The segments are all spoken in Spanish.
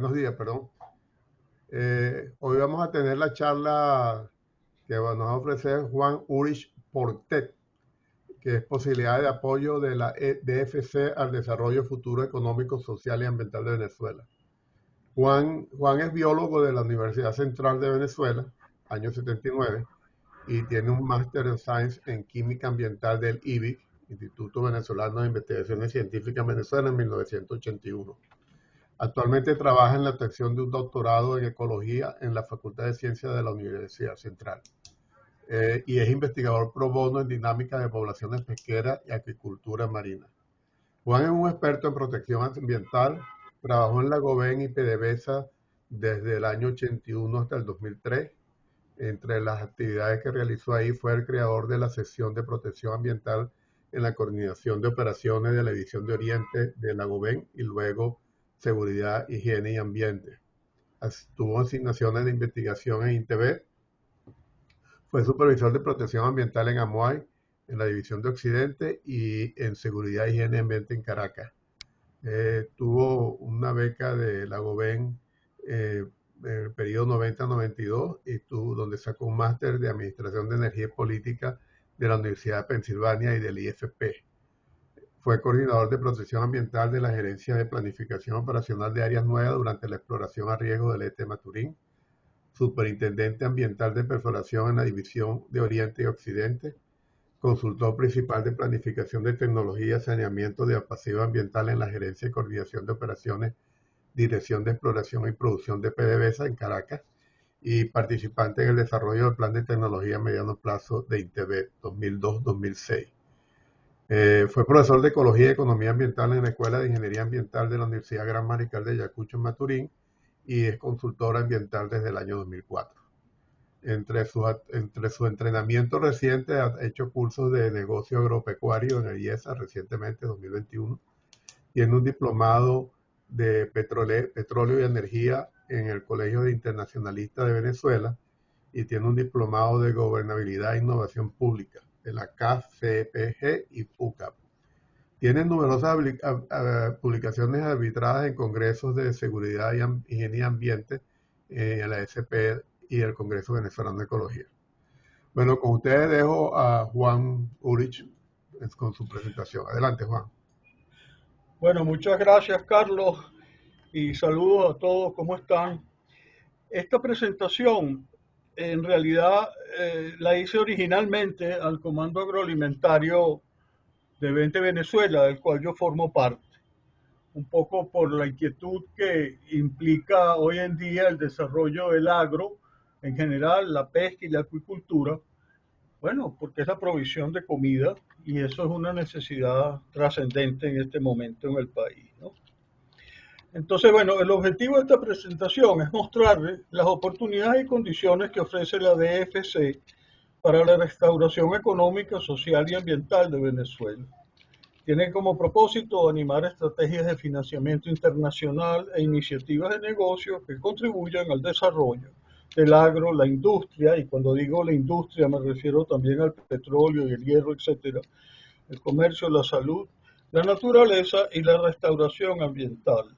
Buenos días, perdón. Hoy vamos a tener la charla que nos va a ofrecer Juan Ulrich Portet, que es posibilidad de apoyo de la DFC al desarrollo futuro económico, social y ambiental de Venezuela. Juan es biólogo de la Universidad Central de Venezuela, año 79, y tiene un Master of Science en Química Ambiental del IBIC, Instituto Venezolano de Investigaciones Científicas en Venezuela, en 1981. Actualmente trabaja en la obtención de un doctorado en ecología en la Facultad de Ciencias de la Universidad Central. Y es investigador pro bono en dinámica de poblaciones pesqueras y acuicultura marina. Juan es un experto en protección ambiental, trabajó en la Goben y PDVSA desde el año 81 hasta el 2003. Entre las actividades que realizó ahí fue el creador de la sección de protección ambiental en la coordinación de operaciones de la División de Oriente de la Goben y luego Seguridad, Higiene y Ambiente. Tuvo asignaciones de investigación en INTEBET. Fue supervisor de protección ambiental en Amuay, en la División de Occidente, y en Seguridad, Higiene y Ambiente en Caracas. Tuvo una beca de la Goben en el periodo 90-92, donde sacó un máster de Administración de Energía y Política de la Universidad de Pensilvania y del IFP. Fue coordinador de protección ambiental de la Gerencia de Planificación Operacional de Áreas Nuevas durante la exploración a riesgo del Este Maturín, superintendente ambiental de perforación en la División de Oriente y Occidente, consultor principal de planificación de tecnología, saneamiento de pasiva ambiental en la Gerencia de Coordinación de Operaciones, Dirección de Exploración y Producción de PDVSA en Caracas, y participante en el desarrollo del Plan de Tecnología a Mediano Plazo de INTEBET 2002-2006. Fue profesor de Ecología y Economía Ambiental en la Escuela de Ingeniería Ambiental de la Universidad Gran Mariscal de Ayacucho en Maturín y es consultor ambiental desde el año 2004. Entre su entrenamiento reciente ha hecho cursos de negocio agropecuario en el IESA recientemente, 2021. Tiene un diplomado de petróleo y energía en el Colegio de Internacionalistas de Venezuela y tiene un diplomado de gobernabilidad e innovación pública de la CAF-CPG y PUCAP. Tiene numerosas publicaciones arbitradas en congresos de seguridad, higiene y ambiente en la SP y el Congreso Venezolano de Ecología. Bueno, con ustedes dejo a Juan Ulrich con su presentación. Adelante, Juan. Bueno, muchas gracias, Carlos, y saludos a todos. ¿Cómo están? Esta presentación, en realidad, la hice originalmente al Comando Agroalimentario de Vente Venezuela, del cual yo formo parte, un poco por la inquietud que implica hoy en día el desarrollo del agro, en general la pesca y la acuicultura, bueno, porque es la provisión de comida y eso es una necesidad trascendente en este momento en el país, ¿no? Entonces, bueno, el objetivo de esta presentación es mostrarles las oportunidades y condiciones que ofrece la DFC para la restauración económica, social y ambiental de Venezuela. Tiene como propósito animar estrategias de financiamiento internacional e iniciativas de negocio que contribuyan al desarrollo del agro, la industria, y cuando digo la industria me refiero también al petróleo y el hierro, etcétera, el comercio, la salud, la naturaleza y la restauración ambiental.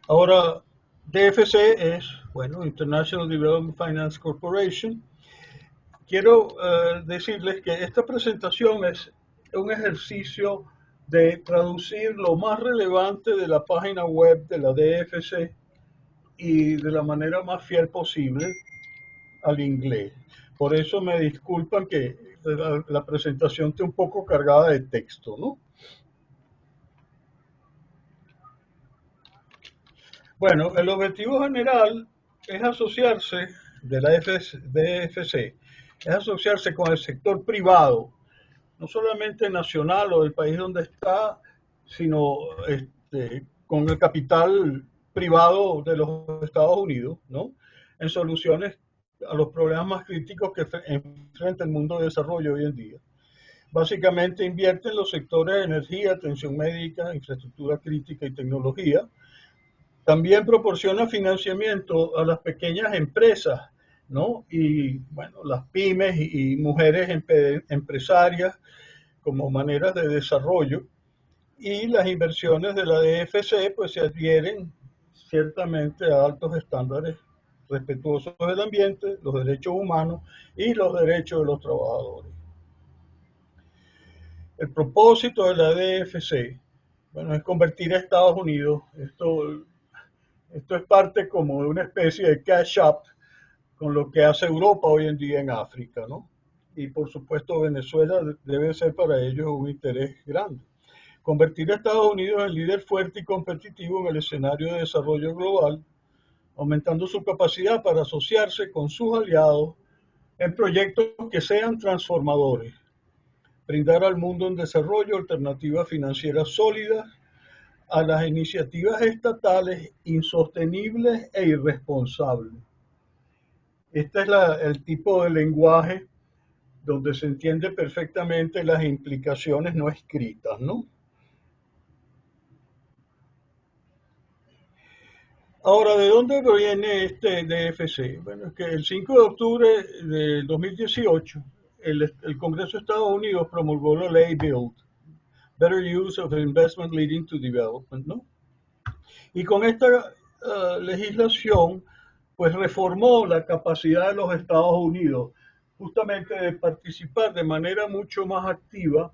Ahora, DFC es, bueno, International Development Finance Corporation. Quiero decirles que esta presentación es un ejercicio de traducir lo más relevante de la página web de la DFC y de la manera más fiel posible al inglés. Por eso me disculpan que la presentación esté un poco cargada de texto, ¿no? Bueno, el objetivo general es asociarse de la DFC, es asociarse con el sector privado, no solamente nacional o del país donde está, sino con el capital privado de los Estados Unidos, ¿no? En soluciones a los problemas más críticos que enfrenta el mundo de desarrollo hoy en día. Básicamente invierte en los sectores de energía, atención médica, infraestructura crítica y tecnología. También proporciona financiamiento a las pequeñas empresas, ¿no? Y bueno, las pymes y mujeres empresarias como maneras de desarrollo. y las inversiones de la DFC pues se adhieren ciertamente a altos estándares respetuosos del ambiente, los derechos humanos y los derechos de los trabajadores. El propósito de la DFC, bueno, es convertir a Estados Unidos, esto es parte como de una especie de cash up con lo que hace Europa hoy en día en África, ¿no? Y por supuesto Venezuela debe ser para ellos un interés grande. Convertir a Estados Unidos en líder fuerte y competitivo en el escenario de desarrollo global, aumentando su capacidad para asociarse con sus aliados en proyectos que sean transformadores, brindar al mundo en desarrollo alternativas financieras sólidas a las iniciativas estatales insostenibles e irresponsables. Este es el tipo de lenguaje donde se entiende perfectamente las implicaciones no escritas, ¿no? Ahora, ¿de dónde proviene este DFC? Bueno, es que el 5 de octubre de 2018, el Congreso de Estados Unidos promulgó la ley BUILD, Better Use of Investment Leading to Development, ¿no? Y con esta legislación, pues reformó la capacidad de los Estados Unidos justamente de participar de manera mucho más activa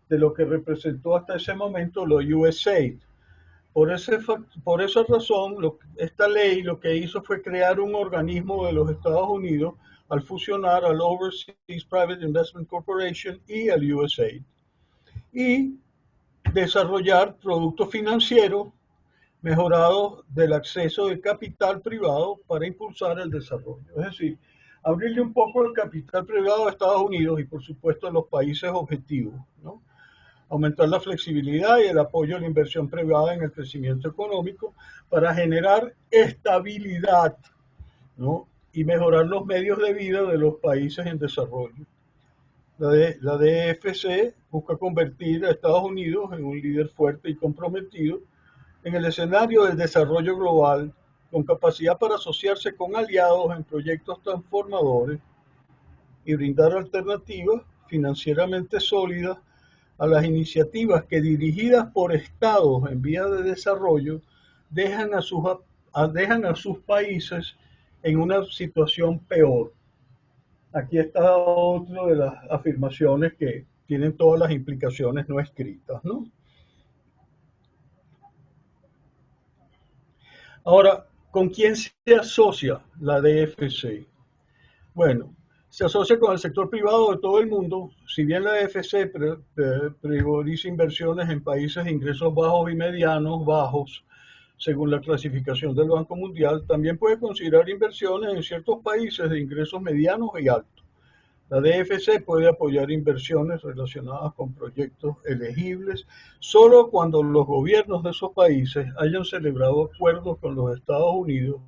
de lo que representó hasta ese momento los USAID. Por esa razón, esta ley lo que hizo fue crear un organismo de los Estados Unidos al fusionar al Overseas Private Investment Corporation y al USAID y desarrollar productos financieros mejorados del acceso de capital privado para impulsar el desarrollo. Es decir, abrirle un poco el capital privado a Estados Unidos y por supuesto a los países objetivos, ¿no? Aumentar la flexibilidad y el apoyo a la inversión privada en el crecimiento económico para generar estabilidad, ¿no? Y mejorar los medios de vida de los países en desarrollo. La DFC busca convertir a Estados Unidos en un líder fuerte y comprometido en el escenario del desarrollo global, con capacidad para asociarse con aliados en proyectos transformadores y brindar alternativas financieramente sólidas a las iniciativas que, dirigidas por estados en vías de desarrollo, dejan a sus países en una situación peor. Aquí está otra de las afirmaciones que tienen todas las implicaciones no escritas, ¿no? Ahora, ¿con quién se asocia la DFC? Bueno, se asocia con el sector privado de todo el mundo. Si bien la DFC prioriza inversiones en países de ingresos bajos y medianos bajos, según la clasificación del Banco Mundial, también puede considerar inversiones en ciertos países de ingresos medianos y altos. La DFC puede apoyar inversiones relacionadas con proyectos elegibles solo cuando los gobiernos de esos países hayan celebrado acuerdos con los Estados Unidos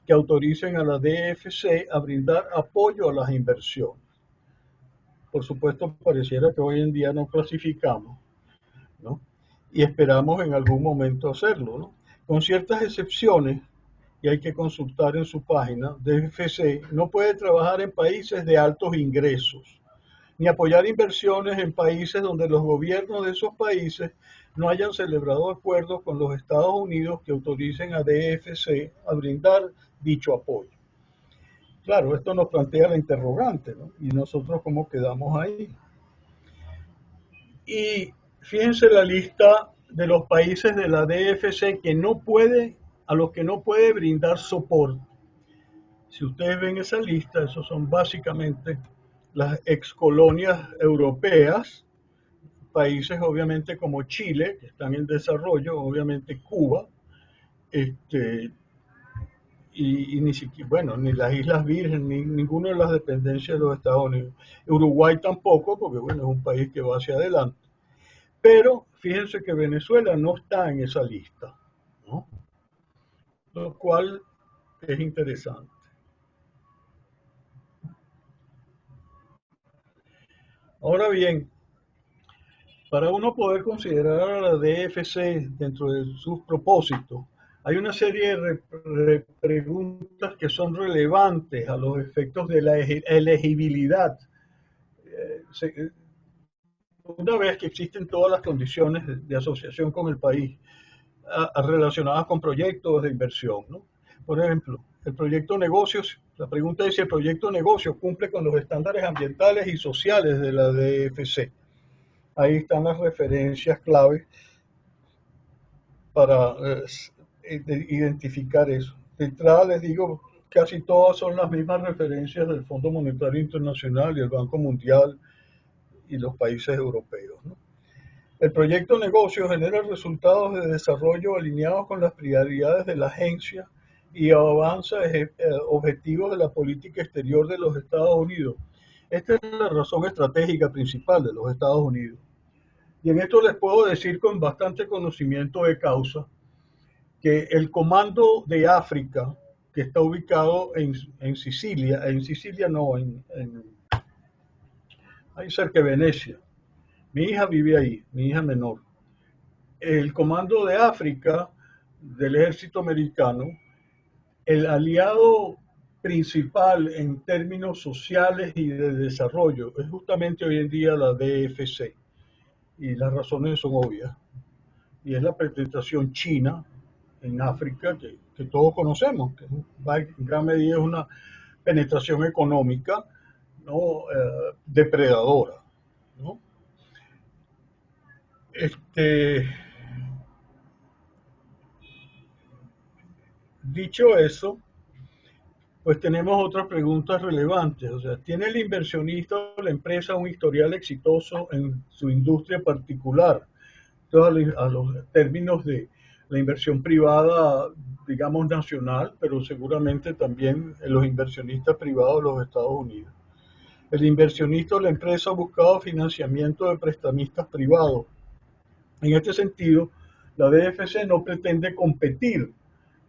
que autoricen a la DFC a brindar apoyo a las inversiones. Por supuesto, pareciera que hoy en día no clasificamos, ¿no? Y esperamos en algún momento hacerlo, ¿no? Con ciertas excepciones, y hay que consultar en su página, DFC no puede trabajar en países de altos ingresos, ni apoyar inversiones en países donde los gobiernos de esos países no hayan celebrado acuerdos con los Estados Unidos que autoricen a DFC a brindar dicho apoyo. Claro, esto nos plantea la interrogante, ¿no? ¿Y nosotros cómo quedamos ahí? Y fíjense la lista de los países de la DFC a los que no puede brindar soporte. Si ustedes ven esa lista, esos son básicamente las excolonias europeas, países obviamente como Chile, que están en desarrollo, obviamente Cuba, y ni siquiera, bueno, ni las Islas Virgen, ni ninguna de las dependencias de los Estados Unidos. Uruguay tampoco, porque bueno, es un país que va hacia adelante. Pero fíjense que Venezuela no está en esa lista, ¿no? Lo cual es interesante. Ahora bien, para uno poder considerar a la DFC dentro de sus propósitos, hay una serie de preguntas que son relevantes a los efectos de la elegibilidad. una vez que existen todas las condiciones de asociación con el país relacionadas con proyectos de inversión, ¿no? Por ejemplo, el proyecto negocios, la pregunta es si el proyecto negocio cumple con los estándares ambientales y sociales de la DFC. Ahí están las referencias clave para identificar eso. De entrada les digo, casi todas son las mismas referencias del Fondo Monetario Internacional y el Banco Mundial y los países europeos, ¿no? El proyecto negocio genera resultados de desarrollo alineados con las prioridades de la agencia y avanza objetivos de la política exterior de los Estados Unidos. Esta es la razón estratégica principal de los Estados Unidos. Y en esto les puedo decir con bastante conocimiento de causa que el Comando de África, que está ubicado en Sicilia, ahí cerca de Venecia. Mi hija vive ahí, mi hija menor. El Comando de África del ejército americano, el aliado principal en términos sociales y de desarrollo es justamente hoy en día la DFC. Y las razones son obvias. Y es la penetración china en África que todos conocemos, que en gran medida es una penetración económica, ¿no? Depredadora, ¿no? Dicho eso, pues tenemos otras preguntas relevantes. O sea, ¿tiene el inversionista o la empresa un historial exitoso en su industria particular? Entonces, a los términos de la inversión privada, digamos, nacional, pero seguramente también en los inversionistas privados de los Estados Unidos. El inversionista o la empresa ha buscado financiamiento de prestamistas privados. En este sentido, la DFC no pretende competir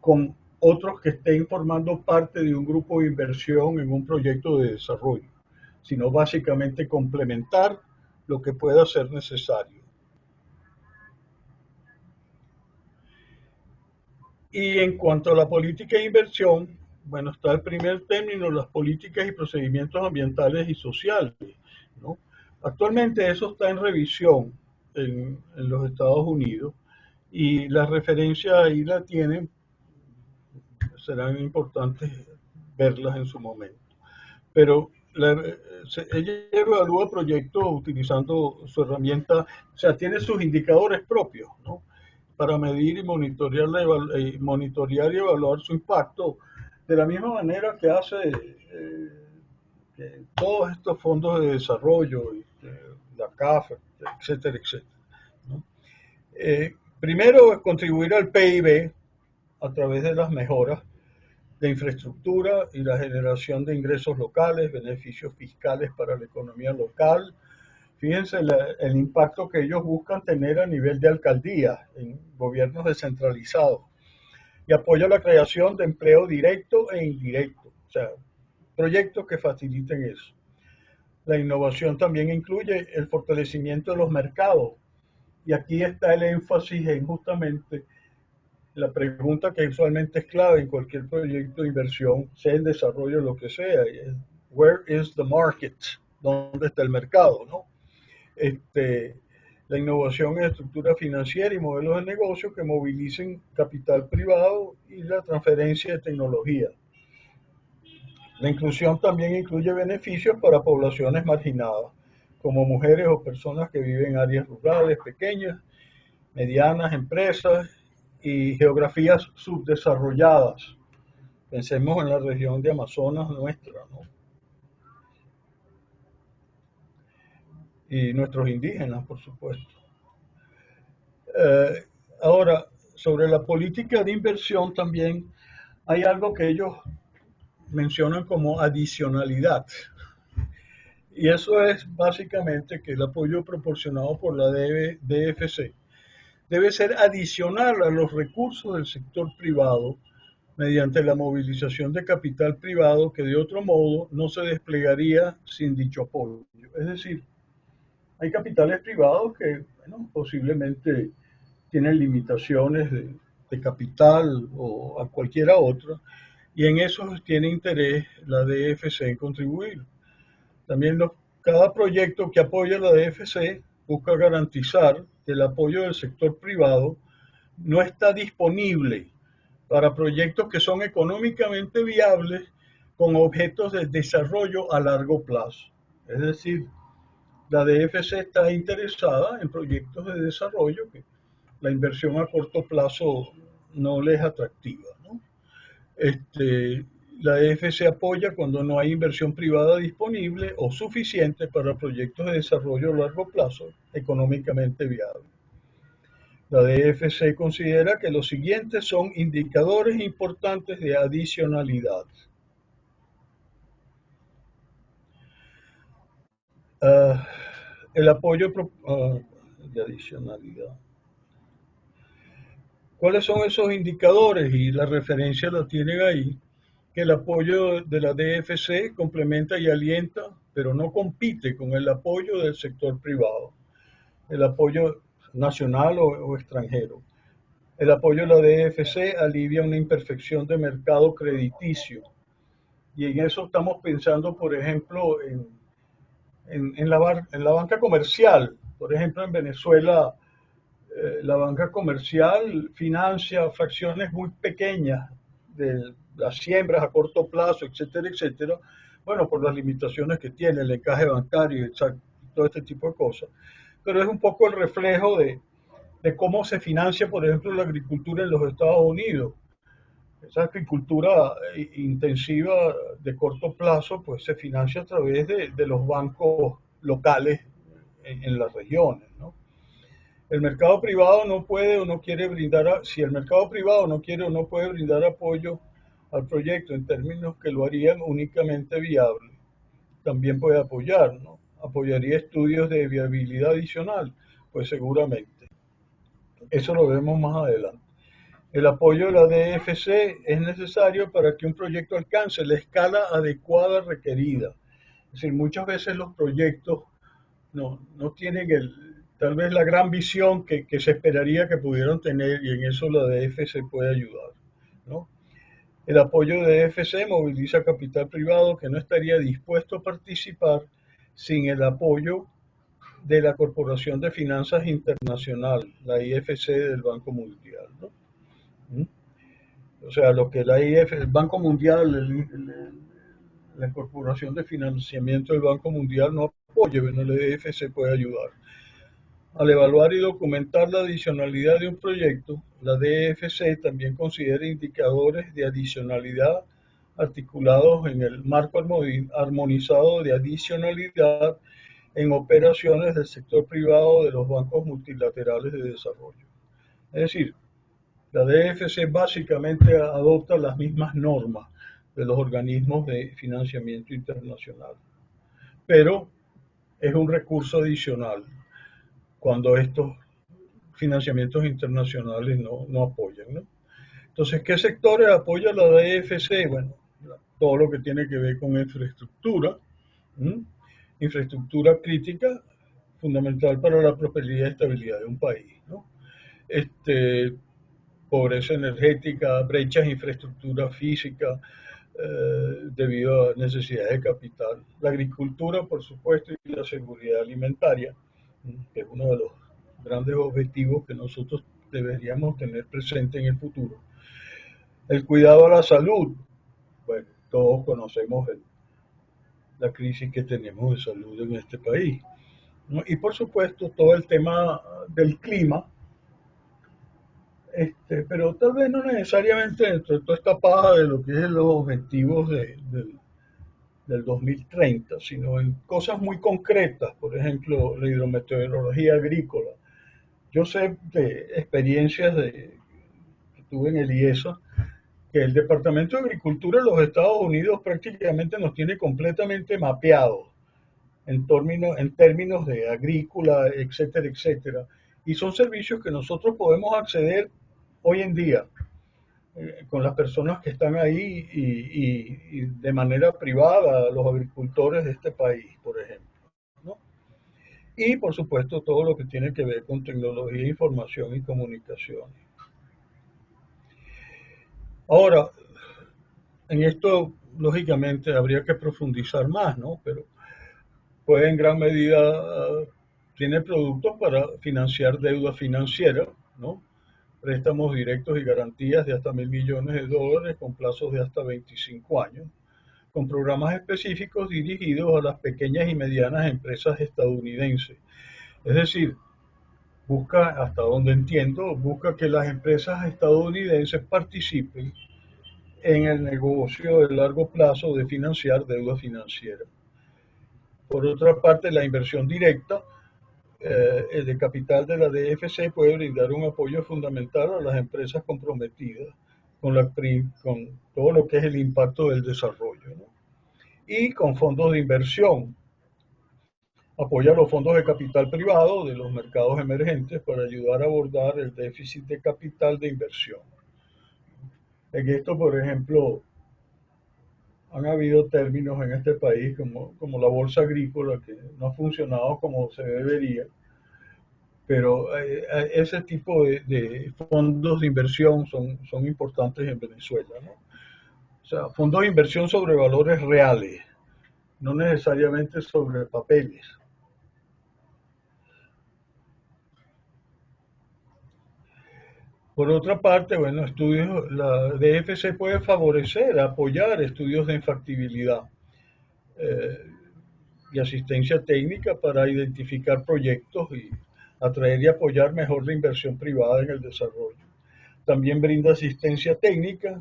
con otros que estén formando parte de un grupo de inversión en un proyecto de desarrollo, sino básicamente complementar lo que pueda ser necesario. Y en cuanto a la política de inversión, bueno, está el primer término, las políticas y procedimientos ambientales y sociales, ¿no? Actualmente eso está en revisión en los Estados Unidos y las referencias ahí la tienen, serán importantes verlas en su momento. Pero ella evalúa proyectos utilizando su herramienta, o sea, tiene sus indicadores propios, ¿no? Para medir y monitorear y evaluar su impacto, de la misma manera que hace todos estos fondos de desarrollo, la CAF, etcétera, etcétera, ¿no? Primero es contribuir al PIB a través de las mejoras de infraestructura y la generación de ingresos locales, beneficios fiscales para la economía local. Fíjense el impacto que ellos buscan tener a nivel de alcaldía, en gobiernos descentralizados, y apoya la creación de empleo directo e indirecto, o sea, proyectos que faciliten eso. La innovación también incluye el fortalecimiento de los mercados, y aquí está el énfasis en justamente la pregunta que usualmente es clave en cualquier proyecto de inversión, sea en desarrollo o lo que sea, y es, where is the market? ¿Dónde está el mercado, no? La innovación en estructura financiera y modelos de negocio que movilicen capital privado y la transferencia de tecnología. La inclusión también incluye beneficios para poblaciones marginadas, como mujeres o personas que viven en áreas rurales pequeñas, medianas empresas y geografías subdesarrolladas. Pensemos en la región de Amazonas nuestra, ¿no? Y nuestros indígenas, por supuesto. Ahora, sobre la política de inversión también hay algo que ellos mencionan como adicionalidad. Y eso es básicamente que el apoyo proporcionado por la DFC debe ser adicional a los recursos del sector privado mediante la movilización de capital privado que de otro modo no se desplegaría sin dicho apoyo. Es decir, hay capitales privados que, bueno, posiblemente tienen limitaciones de capital o a cualquiera otra, y en eso tiene interés la DFC en contribuir. También cada proyecto que apoya la DFC busca garantizar que el apoyo del sector privado no está disponible para proyectos que son económicamente viables con objetos de desarrollo a largo plazo. Es decir, la DFC está interesada en proyectos de desarrollo que la inversión a corto plazo no les es atractiva, ¿no? Este, la DFC apoya cuando no hay inversión privada disponible o suficiente para proyectos de desarrollo a largo plazo económicamente viables. La DFC considera que los siguientes son indicadores importantes de adicionalidad. Uh, el apoyo de adicionalidad. ¿Cuáles son esos indicadores? Y la referencia la tienen ahí, que el apoyo de la DFC complementa y alienta, pero no compite con el apoyo del sector privado, el apoyo nacional o extranjero. El apoyo de la DFC alivia una imperfección de mercado crediticio. Y en eso estamos pensando, por ejemplo, en la banca comercial. Por ejemplo, en Venezuela, la banca comercial financia fracciones muy pequeñas de las siembras a corto plazo, etcétera, etcétera. Bueno, por las limitaciones que tiene el encaje bancario, todo este tipo de cosas. Pero es un poco el reflejo de cómo se financia, por ejemplo, la agricultura en los Estados Unidos. Esa agricultura intensiva de corto plazo, pues se financia a través de los bancos locales en las regiones, ¿no? El mercado privado no puede o no quiere brindar, si el mercado privado no quiere o no puede brindar apoyo al proyecto en términos que lo harían únicamente viable, también puede apoyar, ¿no? ¿Apoyaría estudios de viabilidad adicional? Pues seguramente. Eso lo vemos más adelante. El apoyo de la DFC es necesario para que un proyecto alcance la escala adecuada requerida. Es decir, muchas veces los proyectos no tienen tal vez la gran visión que se esperaría que pudieran tener, y en eso la DFC puede ayudar, ¿no? El apoyo de DFC moviliza capital privado que no estaría dispuesto a participar sin el apoyo de la Corporación de Finanzas Internacional, la IFC del Banco Mundial, ¿no? O sea, lo que el Banco Mundial, la Corporación de Financiamiento del Banco Mundial no apoya, bueno, la IFC puede ayudar. Al evaluar y documentar la adicionalidad de un proyecto, la DFC también considera indicadores de adicionalidad articulados en el marco armonizado de adicionalidad en operaciones del sector privado de los bancos multilaterales de desarrollo. Es decir, la DFC básicamente adopta las mismas normas de los organismos de financiamiento internacional, pero es un recurso adicional cuando estos financiamientos internacionales no apoyan, ¿no? Entonces, ¿qué sectores apoya la DFC? Bueno, todo lo que tiene que ver con infraestructura, ¿m? Infraestructura crítica, fundamental para la prosperidad y estabilidad de un país, ¿no? Pobreza energética, brechas de infraestructura física, debido a necesidades de capital. La agricultura, por supuesto, y la seguridad alimentaria, que es uno de los grandes objetivos que nosotros deberíamos tener presente en el futuro. El cuidado a la salud, bueno, todos conocemos la crisis que tenemos de salud en este país, ¿no? Y por supuesto todo el tema del clima, pero tal vez no necesariamente dentro de toda esta paja de lo que es los objetivos del 2030, sino en cosas muy concretas, por ejemplo, la hidrometeorología agrícola. Yo sé de experiencias que tuve en el IESA, que el Departamento de Agricultura de los Estados Unidos prácticamente nos tiene completamente mapeados en términos de agrícola, etcétera, etcétera. Y son servicios que nosotros podemos acceder hoy en día con las personas que están ahí y de manera privada, los agricultores de este país, por ejemplo, ¿no? Y por supuesto todo lo que tiene que ver con tecnología, información y comunicaciones. Ahora, en esto lógicamente habría que profundizar más, ¿no? Pero puede en gran medida tiene productos para financiar deuda financiera, ¿no? Préstamos directos y garantías de hasta $1.000 millones con plazos de hasta 25 años, con programas específicos dirigidos a las pequeñas y medianas empresas estadounidenses. Es decir, busca, hasta donde entiendo, busca que las empresas estadounidenses participen en el negocio de largo plazo de financiar deuda financiera. Por otra parte, la inversión directa de capital de la DFC puede brindar un apoyo fundamental a las empresas comprometidas con todo lo que es el impacto del desarrollo, ¿no? Y con fondos de inversión. Apoya los fondos de capital privado de los mercados emergentes para ayudar a abordar el déficit de capital de inversión. En esto, por ejemplo, han habido términos en este país como la bolsa agrícola que no ha funcionado como se debería, pero ese tipo de fondos de inversión son importantes en Venezuela, ¿no? O sea, fondos de inversión sobre valores reales, no necesariamente sobre papeles. Por otra parte, bueno, la DFC puede favorecer, apoyar estudios de factibilidad eh, y asistencia técnica para identificar proyectos y atraer y apoyar mejor la inversión privada en el desarrollo. También brinda asistencia técnica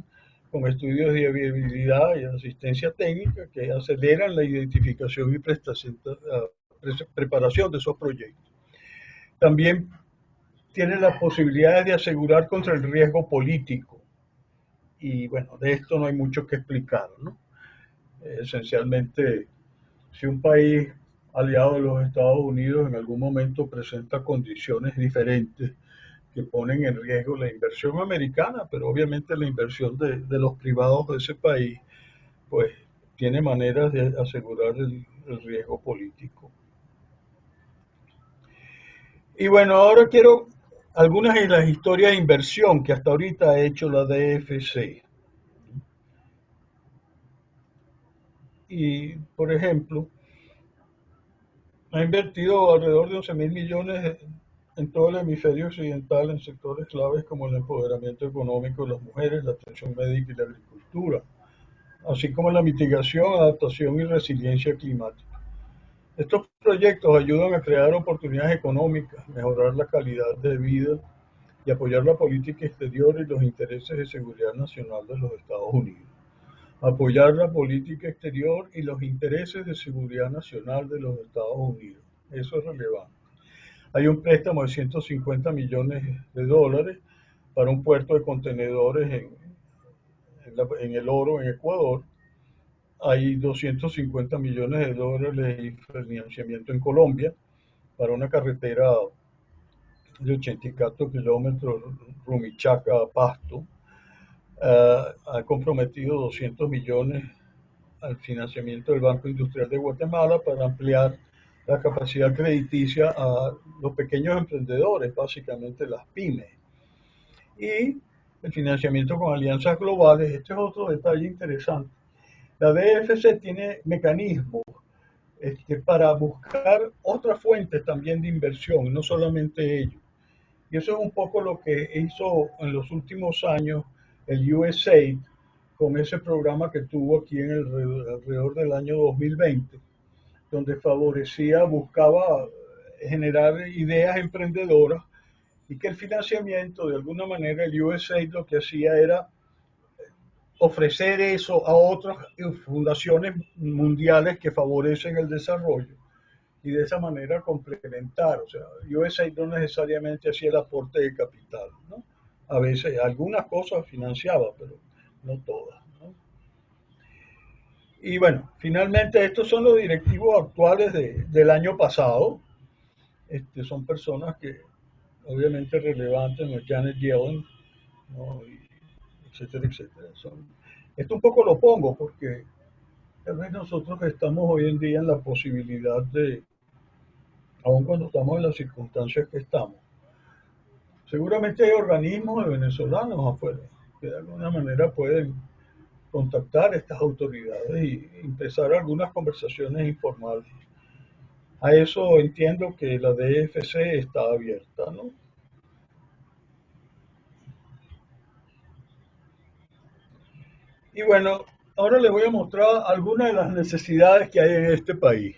con estudios de viabilidad y asistencia técnica que aceleran la identificación y preparación de esos proyectos. También tiene las posibilidades de asegurar contra el riesgo político. Y bueno, de esto no hay mucho que explicar, ¿no? Esencialmente, si un país aliado de los Estados Unidos en algún momento presenta condiciones diferentes que ponen en riesgo la inversión americana, pero obviamente la inversión de los privados de ese país, pues tiene maneras de asegurar el riesgo político. Y bueno, ahora quiero algunas de las historias de inversión que hasta ahorita ha hecho la DFC. Y, por ejemplo, ha invertido alrededor de 11.000 millones en todo el hemisferio occidental en sectores claves como el empoderamiento económico de las mujeres, la atención médica y la agricultura, así como en la mitigación, adaptación y resiliencia climática. Estos proyectos ayudan a crear oportunidades económicas, mejorar la calidad de vida y apoyar la política exterior y los intereses de seguridad nacional de los Estados Unidos. Apoyar la política exterior y los intereses de seguridad nacional de los Estados Unidos. Eso es relevante. Hay un préstamo de 150 millones de dólares para un puerto de contenedores en El Oro, en Ecuador. Hay 250 millones de dólares de financiamiento en Colombia para una carretera de 84 kilómetros Rumichaca-Pasto. Ha comprometido 200 millones al financiamiento del Banco Industrial de Guatemala para ampliar la capacidad crediticia a los pequeños emprendedores, básicamente las pymes. Y el financiamiento con alianzas globales, este es otro detalle interesante. La DFC tiene mecanismos para buscar otras fuentes también de inversión, no solamente ellos. Y eso es un poco lo que hizo en los últimos años el USAID con ese programa que tuvo aquí alrededor del año 2020, donde buscaba generar ideas emprendedoras y que el financiamiento, de alguna manera, el USAID lo que hacía era ofrecer eso a otras fundaciones mundiales que favorecen el desarrollo y de esa manera complementar. O sea, USAID no necesariamente hacía el aporte de capital, ¿no? A veces algunas cosas financiaba, pero no todas, ¿no? Y bueno, finalmente estos son los directivos actuales del año pasado. Son personas que obviamente relevantes, ¿no? Janet Yellen, ¿no? Etcétera, etcétera. Esto un poco lo pongo porque tal vez nosotros estamos hoy en día en la posibilidad de, aun cuando estamos en las circunstancias que estamos, seguramente hay organismos de venezolanos afuera que de alguna manera pueden contactar a estas autoridades y empezar algunas conversaciones informales A eso entiendo que la DFC está abierta, ¿no? Y bueno, ahora les voy a mostrar algunas de las necesidades que hay en este país.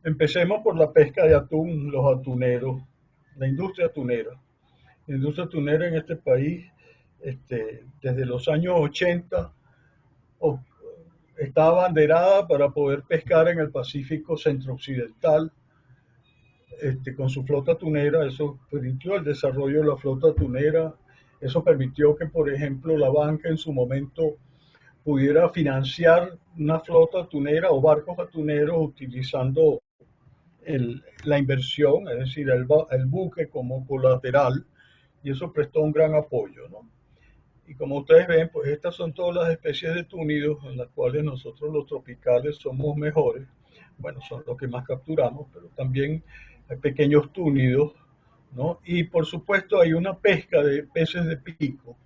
Empecemos por la pesca de atún, los atuneros, la industria atunera. La industria atunera en este país, desde los años 80, o- está abanderada para poder pescar en el Pacífico centro-occidental, con su flota tunera. Eso permitió el desarrollo de la flota tunera. Eso permitió que, por ejemplo, la banca en su momento pudiera financiar una flota tunera o barcos atuneros utilizando la inversión, es decir, el buque como colateral, y eso prestó un gran apoyo, ¿no? Y como ustedes ven, pues estas son todas las especies de túnidos en las cuales nosotros los tropicales somos mejores. Bueno, son los que más capturamos, pero también hay pequeños túnidos, ¿no? Y por supuesto hay una pesca de peces de pico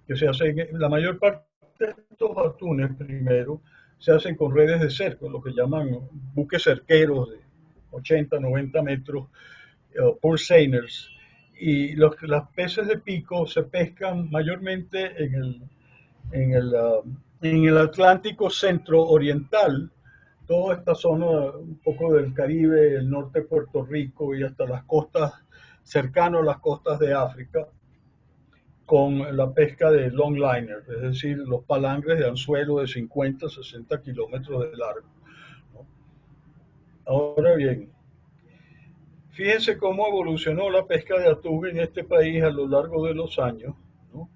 que se hace, la mayor parte de estos atunes primero se hacen con redes de cerco, lo que llaman buques cerqueros de 80, 90 metros, seiners. Y las peces de pico se pescan mayormente en el, uh, en el Atlántico centro-oriental, toda esta zona un poco del Caribe, el norte de Puerto Rico y hasta las costas, cercano a las costas de África, con la pesca de longliner, es decir, los palangres de anzuelo de 50, 60 kilómetros de largo, ¿no? Ahora bien, fíjense cómo evolucionó la pesca de atún en este país a lo largo de los años, ¿no?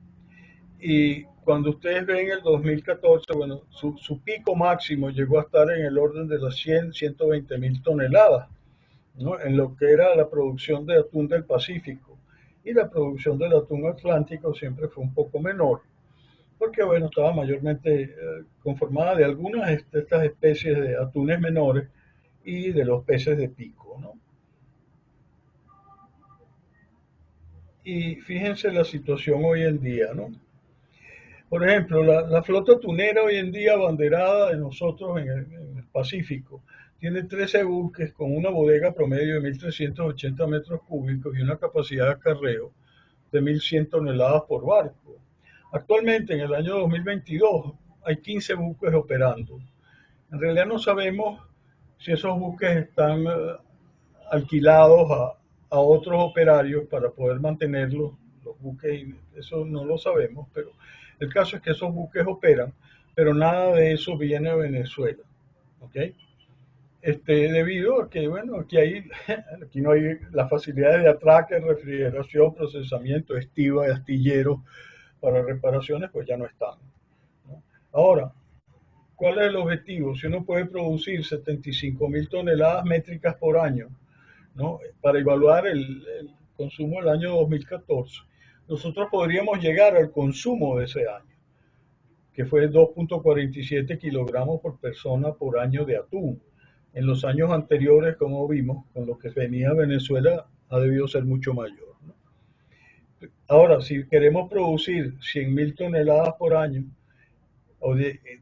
Y cuando ustedes ven el 2014, bueno, su pico máximo llegó a estar en el orden de las 100, 120 mil toneladas, ¿no? En lo que era la producción de atún del Pacífico. Y la producción del atún atlántico siempre fue un poco menor, porque bueno, estaba mayormente conformada de algunas de estas especies de atunes menores y de los peces de pico, ¿no? Y fíjense la situación hoy en día, ¿no? Por ejemplo, la flota tunera hoy en día abanderada de nosotros en el Pacífico tiene 13 buques con una bodega promedio de 1.380 metros cúbicos y una capacidad de acarreo de 1.100 toneladas por barco. Actualmente, en el año 2022, hay 15 buques operando. En realidad no sabemos si esos buques están alquilados a otros operarios para poder mantenerlos, los buques, eso no lo sabemos, pero el caso es que esos buques operan, pero nada de eso viene a Venezuela, ¿ok? Debido a que, bueno, aquí no hay las facilidades de atraque, refrigeración, procesamiento, estiva, astilleros para reparaciones, pues ya no están, ¿no? Ahora, ¿cuál es el objetivo? Si uno puede producir 75 mil toneladas métricas por año, ¿no? Para evaluar el consumo del año 2014, nosotros podríamos llegar al consumo de ese año, que fue 2,47 kilogramos por persona por año de atún. En los años anteriores, como vimos, con lo que venía Venezuela, ha debido ser mucho mayor, ¿no? Ahora, si queremos producir 100.000 toneladas por año,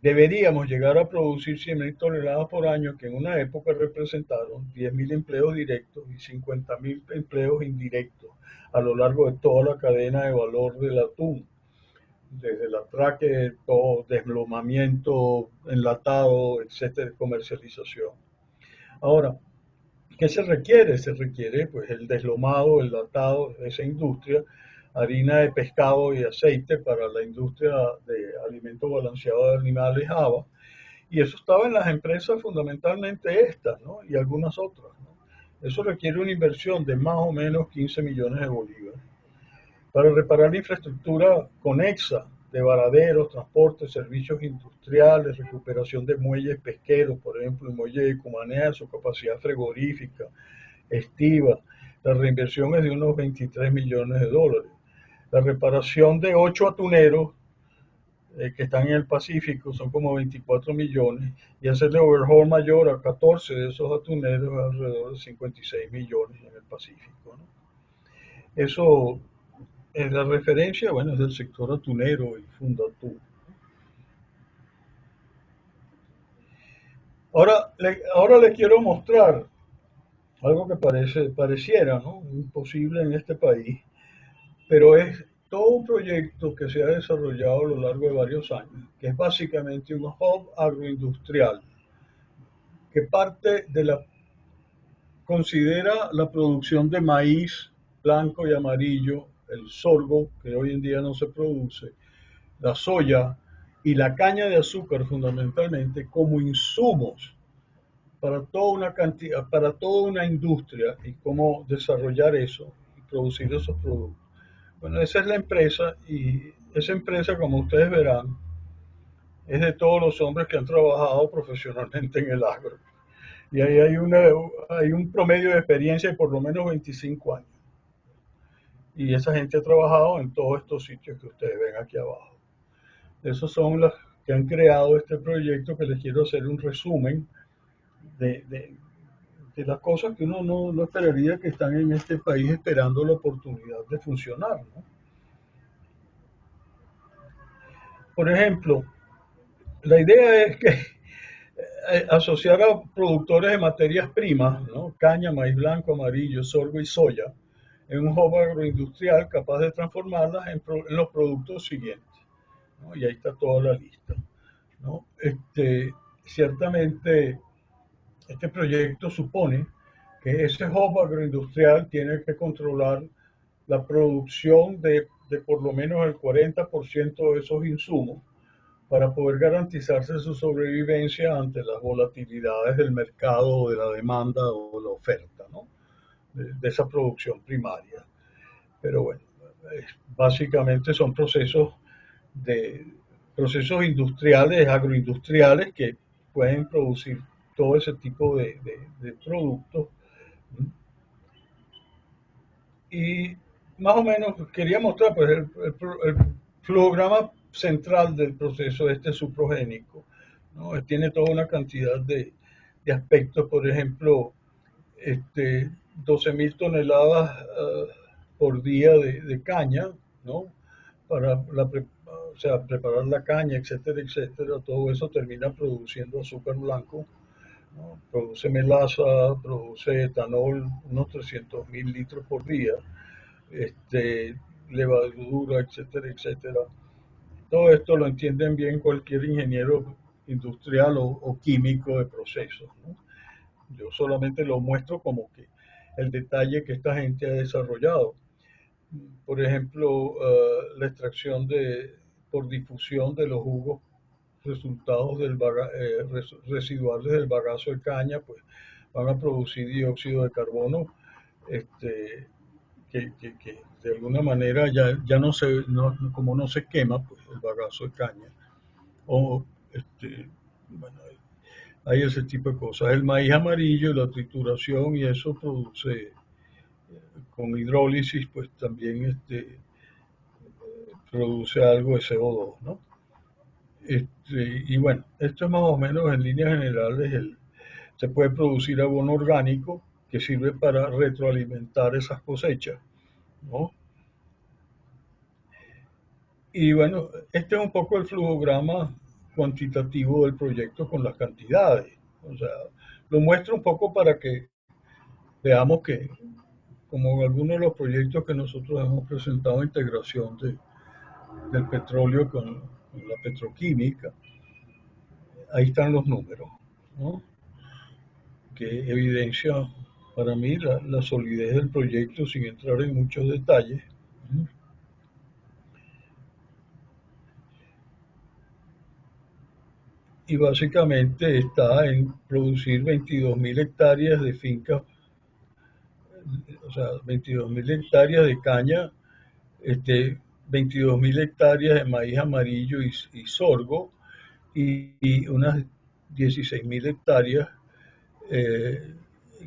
deberíamos llegar a producir 100.000 toneladas por año, que en una época representaron 10.000 empleos directos y 50.000 empleos indirectos a lo largo de toda la cadena de valor del atún, desde el atraque, todo, desplomamiento, enlatado, etcétera, comercialización. Ahora, ¿qué se requiere? Se requiere pues el deslomado, el latado de esa industria, harina de pescado y aceite para la industria de alimento balanceado de animales ABA, y eso estaba en las empresas fundamentalmente estas, ¿no? Y algunas otras, ¿no? Eso requiere una inversión de más o menos 15 millones de bolívares para reparar la infraestructura conexa de varaderos, transportes, servicios industriales, recuperación de muelles pesqueros, por ejemplo, el muelle de Cumanea, su capacidad frigorífica, estiva. La reinversión es de unos 23 millones de dólares. La reparación de 8 atuneros que están en el Pacífico son como 24 millones, y hacerle overhaul mayor a 14 de esos atuneros es alrededor de 56 millones en el Pacífico, ¿no? Eso es la referencia, bueno, es del sector atunero y Fundatún. Ahora le quiero mostrar algo que pareciera, ¿no?, imposible en este país, pero es todo un proyecto que se ha desarrollado a lo largo de varios años, que es básicamente un hub agroindustrial que parte de la considera la producción de maíz blanco y amarillo, el sorgo, que hoy en día no se produce, la soya y la caña de azúcar fundamentalmente como insumos para toda una cantidad, para toda una industria y cómo desarrollar eso y producir esos productos. Bueno, esa es la empresa y esa empresa, como ustedes verán, es de todos los hombres que han trabajado profesionalmente en el agro. Y ahí hay un promedio de experiencia de por lo menos 25 años. Y esa gente ha trabajado en todos estos sitios que ustedes ven aquí abajo. Esos son los que han creado este proyecto, que les quiero hacer un resumen de, de, de las cosas que uno no esperaría que están en este país esperando la oportunidad de funcionar, ¿no? Por ejemplo, la idea es que asociar a productores de materias primas, ¿no?, caña, maíz blanco, amarillo, sorgo y soya, en un hub agroindustrial capaz de transformarlas en los productos siguientes, ¿no? Y ahí está toda la lista, ¿no? Ciertamente, este proyecto supone que ese hub agroindustrial tiene que controlar la producción de por lo menos el 40% de esos insumos para poder garantizarse su sobrevivencia ante las volatilidades del mercado o de la demanda o la oferta, ¿no?, de esa producción primaria. Pero bueno, básicamente son procesos industriales, agroindustriales, que pueden producir todo ese tipo de productos. Y más o menos quería mostrar pues el flujograma central del proceso suprogénico, ¿no? Tiene toda una cantidad de aspectos. Por ejemplo, 12.000 toneladas por día de caña, ¿no?, para o sea, preparar la caña, etcétera, etcétera. Todo eso termina produciendo azúcar blanco, ¿no? Produce melaza, produce etanol, unos 300.000 litros por día, este, levadura, etcétera, etcétera. Todo esto lo entienden bien cualquier ingeniero industrial o químico de procesos, ¿no? Yo solamente lo muestro como que el detalle que esta gente ha desarrollado. Por ejemplo, la extracción por difusión de los jugos resultados residuales del bagazo de caña, pues van a producir dióxido de carbono, que de alguna manera ya como no se quema, pues el bagazo de caña. O, bueno, hay ese tipo de cosas. El maíz amarillo, la trituración, y eso produce, con hidrólisis, pues también produce algo de CO2, ¿no? Y bueno, esto es más o menos en líneas generales. Se puede producir abono orgánico que sirve para retroalimentar esas cosechas, ¿no? Y bueno, este es un poco el flujograma cuantitativo del proyecto con las cantidades. O sea, lo muestro un poco para que veamos que, como en algunos de los proyectos que nosotros hemos presentado, integración del petróleo con la petroquímica, ahí están los números, ¿no?, que evidencia para mí la solidez del proyecto sin entrar en muchos detalles. Y básicamente está en producir 22.000 hectáreas de fincas, o sea, 22.000 hectáreas de caña, 22.000 hectáreas de maíz amarillo y sorgo, y unas 16.000 hectáreas eh,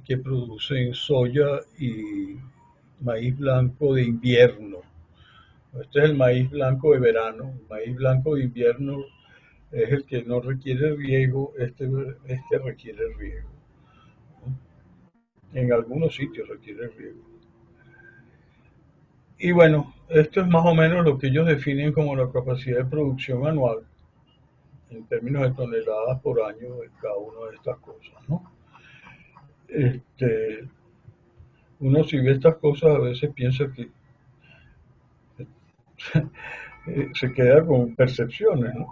que producen soya y maíz blanco de invierno. Este es el maíz blanco de verano. El maíz blanco de invierno es el que no requiere riego, este requiere riego. En algunos sitios requiere riego. Y bueno, esto es más o menos lo que ellos definen como la capacidad de producción anual en términos de toneladas por año de cada una de estas cosas, ¿no? Este, uno si ve estas cosas a veces piensa que se queda con percepciones, ¿no?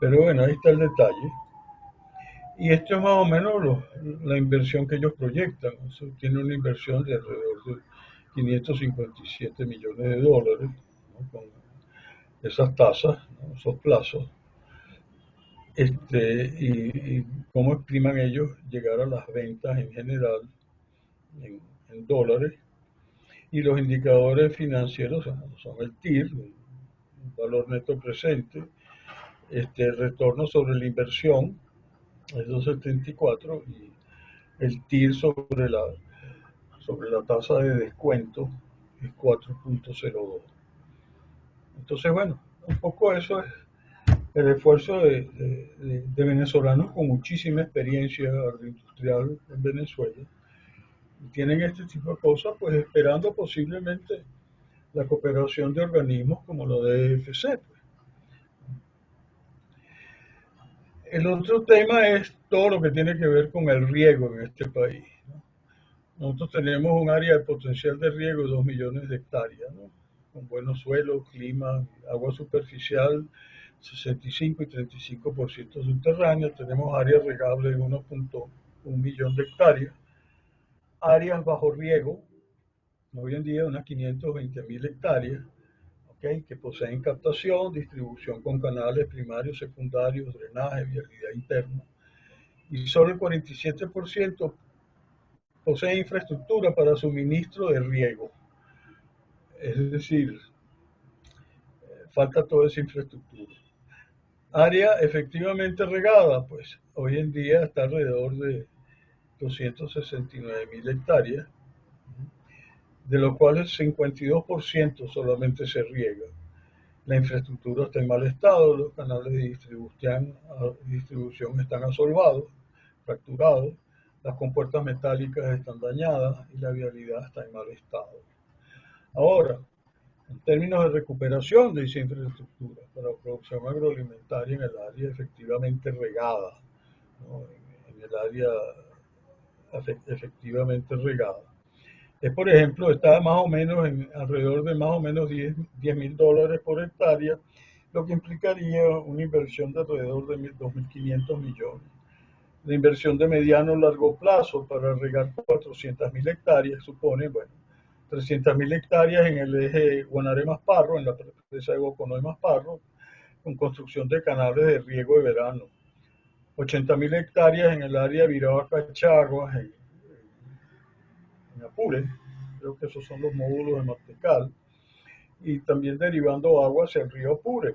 Pero bueno, ahí está el detalle. Y esto es más o menos la inversión que ellos proyectan. Eso tiene una inversión de alrededor de 557 millones de dólares, ¿no? Con esas tasas, ¿no? Esos plazos, y cómo estiman ellos llegar a las ventas en general en dólares. Y los indicadores financieros son el TIR, el valor neto presente, el retorno sobre la inversión, es 2,74, y el TIR sobre la tasa de descuento es 4,02. Entonces, bueno, un poco eso es el esfuerzo de venezolanos con muchísima experiencia agroindustrial en Venezuela. Y tienen este tipo de cosas, pues esperando posiblemente la cooperación de organismos como la de EFC. El otro tema es todo lo que tiene que ver con el riego en este país. Nosotros tenemos un área de potencial de riego de 2 millones de hectáreas, ¿no? Con buenos suelos, clima, agua superficial, 65 y 35% subterránea. Tenemos áreas regables de 1,1 millón de hectáreas. Áreas bajo riego, hoy en día unas 520.000 hectáreas, ¿okay? Que poseen captación, distribución con canales primarios, secundarios, drenaje, vialidad interna. Y solo el 47% posee infraestructura para suministro de riego. Es decir, falta toda esa infraestructura. Área efectivamente regada, pues hoy en día está alrededor de 269.000 hectáreas, de los cuales 52% solamente se riega. La infraestructura está en mal estado, los canales de distribución están asolvados, fracturados, las compuertas metálicas están dañadas y la vialidad está en mal estado. Ahora, en términos de recuperación de esa infraestructura para producción agroalimentaria en el área efectivamente regada, ¿no? En el área efectivamente regada. Es, por ejemplo, está más o menos en alrededor de más o menos 10.000 dólares por hectárea, lo que implicaría una inversión de alrededor de 2.500 millones. La inversión de mediano o largo plazo para regar 400.000 hectáreas supone, bueno, 300.000 hectáreas en el eje Guanare-Masparro, en la presa de Boconoy-Masparro, con construcción de canales de riego de verano. 80.000 hectáreas en el área Viraba-Cachaguas, en Apure, creo que esos son los módulos de Martecal, y también derivando agua hacia el río Apure,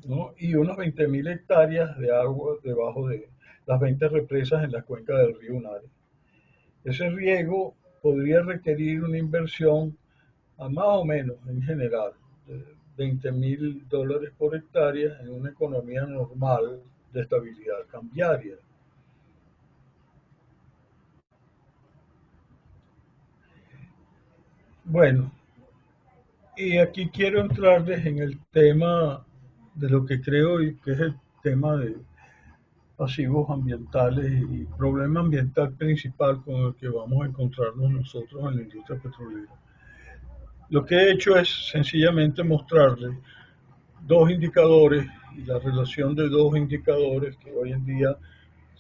¿no? Y unos 20.000 hectáreas de agua debajo de las 20 represas en la cuenca del río Unare. Ese riego podría requerir una inversión a más o menos en general de 20.000 dólares por hectárea en una economía normal de estabilidad cambiaria. Bueno, y aquí quiero entrarles en el tema de lo que creo que es el tema de pasivos ambientales y problema ambiental principal con el que vamos a encontrarnos nosotros en la industria petrolera. Lo que he hecho es sencillamente mostrarles dos indicadores y la relación de dos indicadores que hoy en día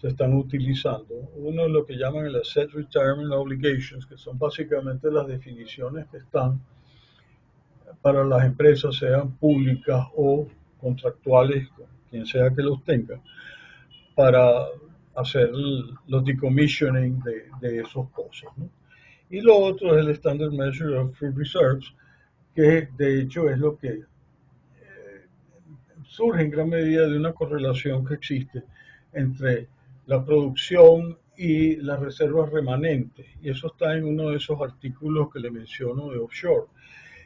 se están utilizando. Uno es lo que llaman el Asset Retirement Obligations, que son básicamente las definiciones que están para las empresas, sean públicas o contractuales, quien sea que los tenga, para hacer los decommissioning de esos pozos, ¿no? Y lo otro es el Standard Measure of Free Reserves, que de hecho es lo que surge en gran medida de una correlación que existe entre la producción y las reservas remanentes. Y eso está en uno de esos artículos que le menciono de offshore.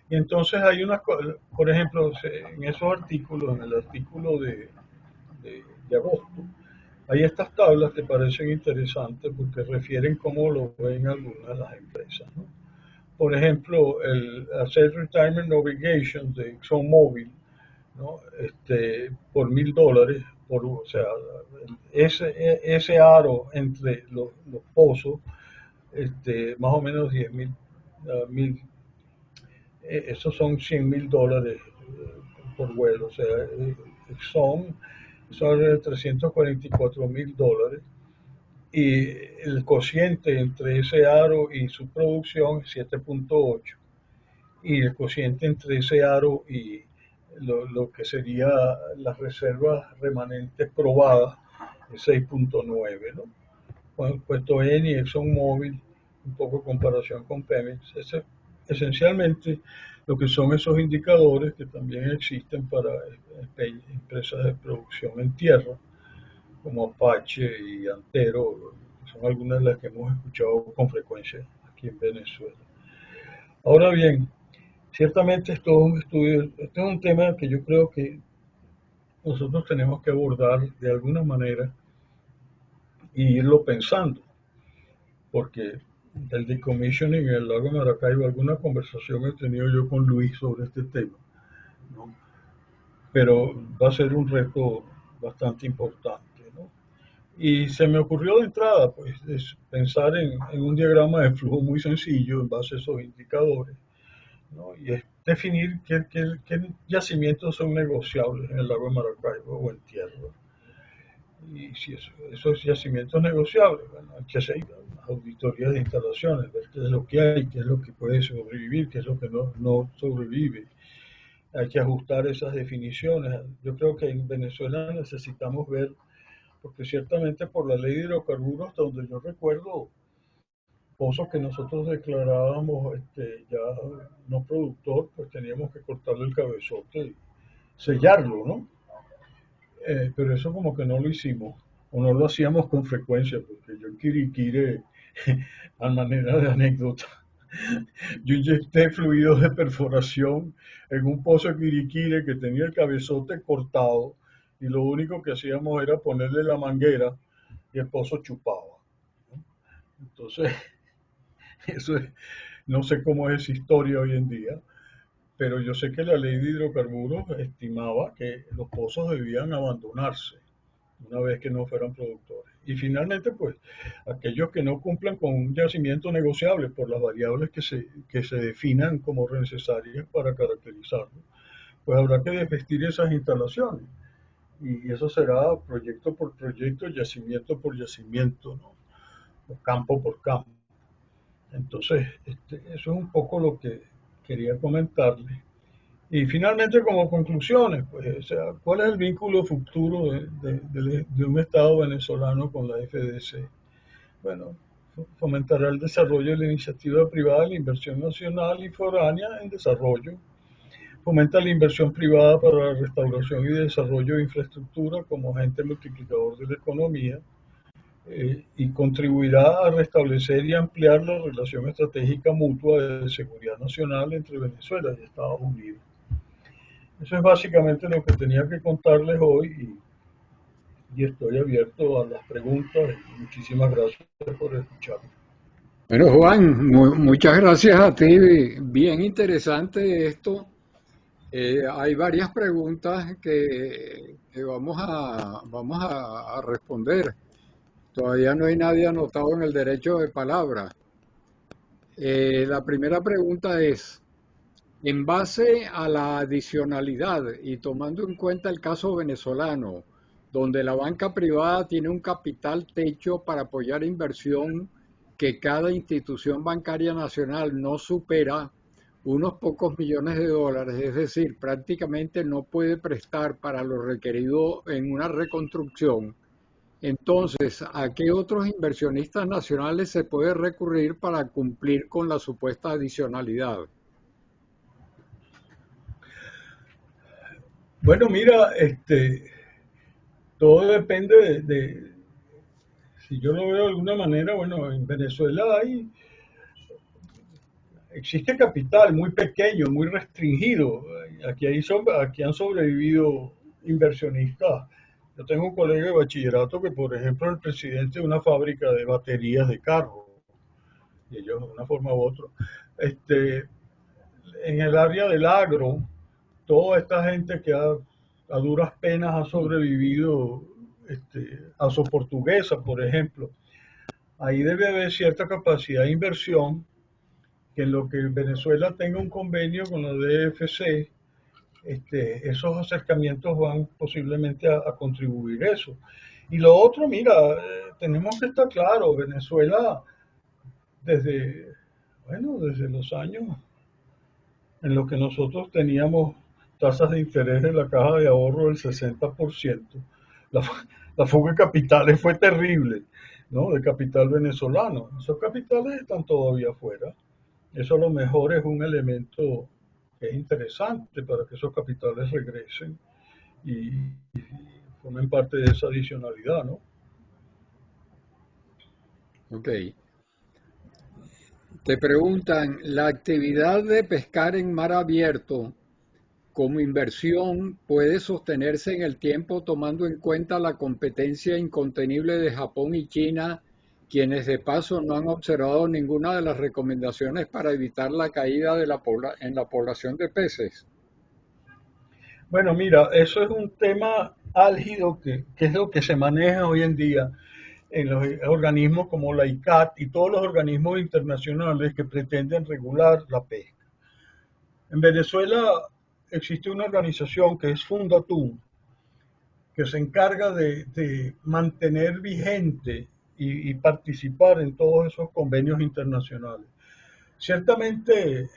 Y entonces hay una, por ejemplo, en esos artículos, en el artículo de agosto, hay estas tablas que parecen interesantes porque refieren cómo lo ven algunas de las empresas, ¿no? Por ejemplo, el Asset Retirement Obligation de ExxonMobil, ¿no? Por $1.000, o sea, ese aro entre los pozos más o menos 10.000, esos son $100.000 por vuelo, o sea, son, son de $344.000 y el cociente entre ese aro y su producción es 7.8 y el cociente entre ese aro y lo que sería las reservas remanentes probadas es 6.9, ¿no? Puesto Eni, ExxonMobil, un poco en comparación con Pemex. Esencialmente lo que son esos indicadores que también existen para empresas de producción en tierra, como Apache y Antero, son algunas de las que hemos escuchado con frecuencia aquí en Venezuela. Ahora bien, ciertamente esto es un estudio, este es un tema que yo creo que nosotros tenemos que abordar de alguna manera y irlo pensando, porque el decommissioning en el lago Maracaibo, alguna conversación he tenido yo con Luis sobre este tema, ¿no? Pero va a ser un reto bastante importante, ¿no? Y se me ocurrió de entrada, pues, es pensar en un diagrama de flujo muy sencillo en base a esos indicadores, ¿no? Y es definir qué yacimientos son negociables en el lago de Maracaibo o en tierra. Y si esos yacimientos negociables, bueno, hay que hacer las auditorías de instalaciones, ver qué es lo que hay, qué es lo que puede sobrevivir, qué es lo que no sobrevive. Hay que ajustar esas definiciones. Yo creo que en Venezuela necesitamos ver, porque ciertamente por la ley de hidrocarburos, hasta donde yo recuerdo, pozos que nosotros declarábamos ya no productor, pues teníamos que cortarle el cabezote y sellarlo, ¿no? Pero eso como que no lo hicimos, o no lo hacíamos con frecuencia, porque yo en Quiriquire, a manera de anécdota, yo inyecté fluidos de perforación en un pozo de Quiriquire que tenía el cabezote cortado y lo único que hacíamos era ponerle la manguera y el pozo chupaba, ¿no? Entonces, eso es, no sé cómo es esa historia hoy en día, pero yo sé que la ley de hidrocarburos estimaba que los pozos debían abandonarse una vez que no fueran productores. Y finalmente, pues, aquellos que no cumplan con un yacimiento negociable por las variables que se definan como necesarias para caracterizarlo, pues habrá que desvestir esas instalaciones. Y eso será proyecto por proyecto, yacimiento por yacimiento, ¿no? O campo por campo. Entonces, eso es un poco lo que quería comentarles. Y finalmente, como conclusiones, pues, o sea, ¿cuál es el vínculo futuro de un Estado venezolano con la FDC? Bueno, fomentará el desarrollo de la iniciativa privada, la inversión nacional y foránea en desarrollo. Fomenta la inversión privada para la restauración y desarrollo de infraestructura como agente multiplicador de la economía. Y contribuirá a restablecer y ampliar la relación estratégica mutua de seguridad nacional entre Venezuela y Estados Unidos. Eso es básicamente lo que tenía que contarles hoy y estoy abierto a las preguntas y muchísimas gracias por escucharme. Bueno, Juan, muchas gracias a ti. Bien interesante esto. Hay varias preguntas que vamos a responder. Todavía no hay nadie anotado en el derecho de palabra. La primera pregunta es, en base a la adicionalidad y tomando en cuenta el caso venezolano, donde la banca privada tiene un capital techo para apoyar inversión que cada institución bancaria nacional no supera unos pocos millones de dólares, es decir, prácticamente no puede prestar para lo requerido en una reconstrucción. Entonces, ¿a qué otros inversionistas nacionales se puede recurrir para cumplir con la supuesta adicionalidad? Bueno, mira, todo depende si yo lo veo de alguna manera, bueno, en Venezuela existe capital muy pequeño, muy restringido. Aquí han sobrevivido inversionistas. Yo tengo un colega de bachillerato que, por ejemplo, es el presidente de una fábrica de baterías de carro, y ellos de una forma u otra. En el área del agro, toda esta gente que a duras penas ha sobrevivido, Aso Portuguesa, por ejemplo, ahí debe haber cierta capacidad de inversión, que en lo que Venezuela tenga un convenio con la DFC, esos acercamientos van posiblemente a contribuir eso. Y lo otro, mira, tenemos que estar claros, Venezuela desde, bueno, desde los años en los que nosotros teníamos tasas de interés en la caja de ahorro del 60%, la, la fuga de capitales fue terrible, ¿no? De capital venezolano. Esos capitales están todavía afuera. Eso a lo mejor es un elemento que es interesante para que esos capitales regresen y formen parte de esa adicionalidad, ¿no? Ok. Te preguntan, ¿la actividad de pescar en mar abierto como inversión puede sostenerse en el tiempo tomando en cuenta la competencia incontenible de Japón y China, quienes de paso no han observado ninguna de las recomendaciones para evitar la caída de en la población de peces? Bueno, mira, eso es un tema álgido que es lo que se maneja hoy en día en los organismos como la ICAT y todos los organismos internacionales que pretenden regular la pesca. En Venezuela existe una organización que es Fundatún, que se encarga de mantener vigente y participar en todos esos convenios internacionales. Ciertamente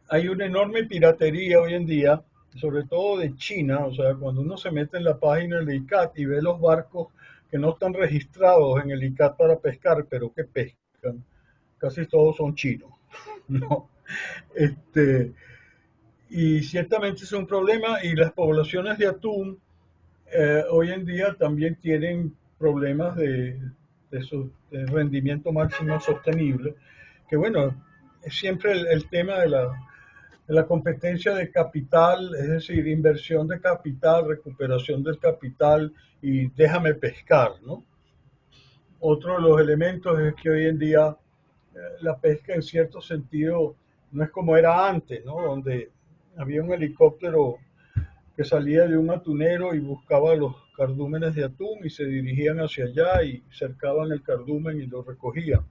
hay una enorme piratería hoy en día, sobre todo de China, o sea, cuando uno se mete en la página del ICAT y ve los barcos que no están registrados en el ICAT para pescar, pero que pescan, casi todos son chinos, ¿no? Este, y ciertamente es un problema y las poblaciones de atún hoy en día también tienen problemas de rendimiento máximo sostenible, que bueno, es siempre el tema de la competencia de capital, es decir, inversión de capital, recuperación del capital y déjame pescar, ¿no? Otro de los elementos es que hoy en día la pesca en cierto sentido no es como era antes, ¿no? Donde había un helicóptero que salía de un atunero y buscaba los cardúmenes de atún y se dirigían hacia allá y cercaban el cardumen y lo recogían.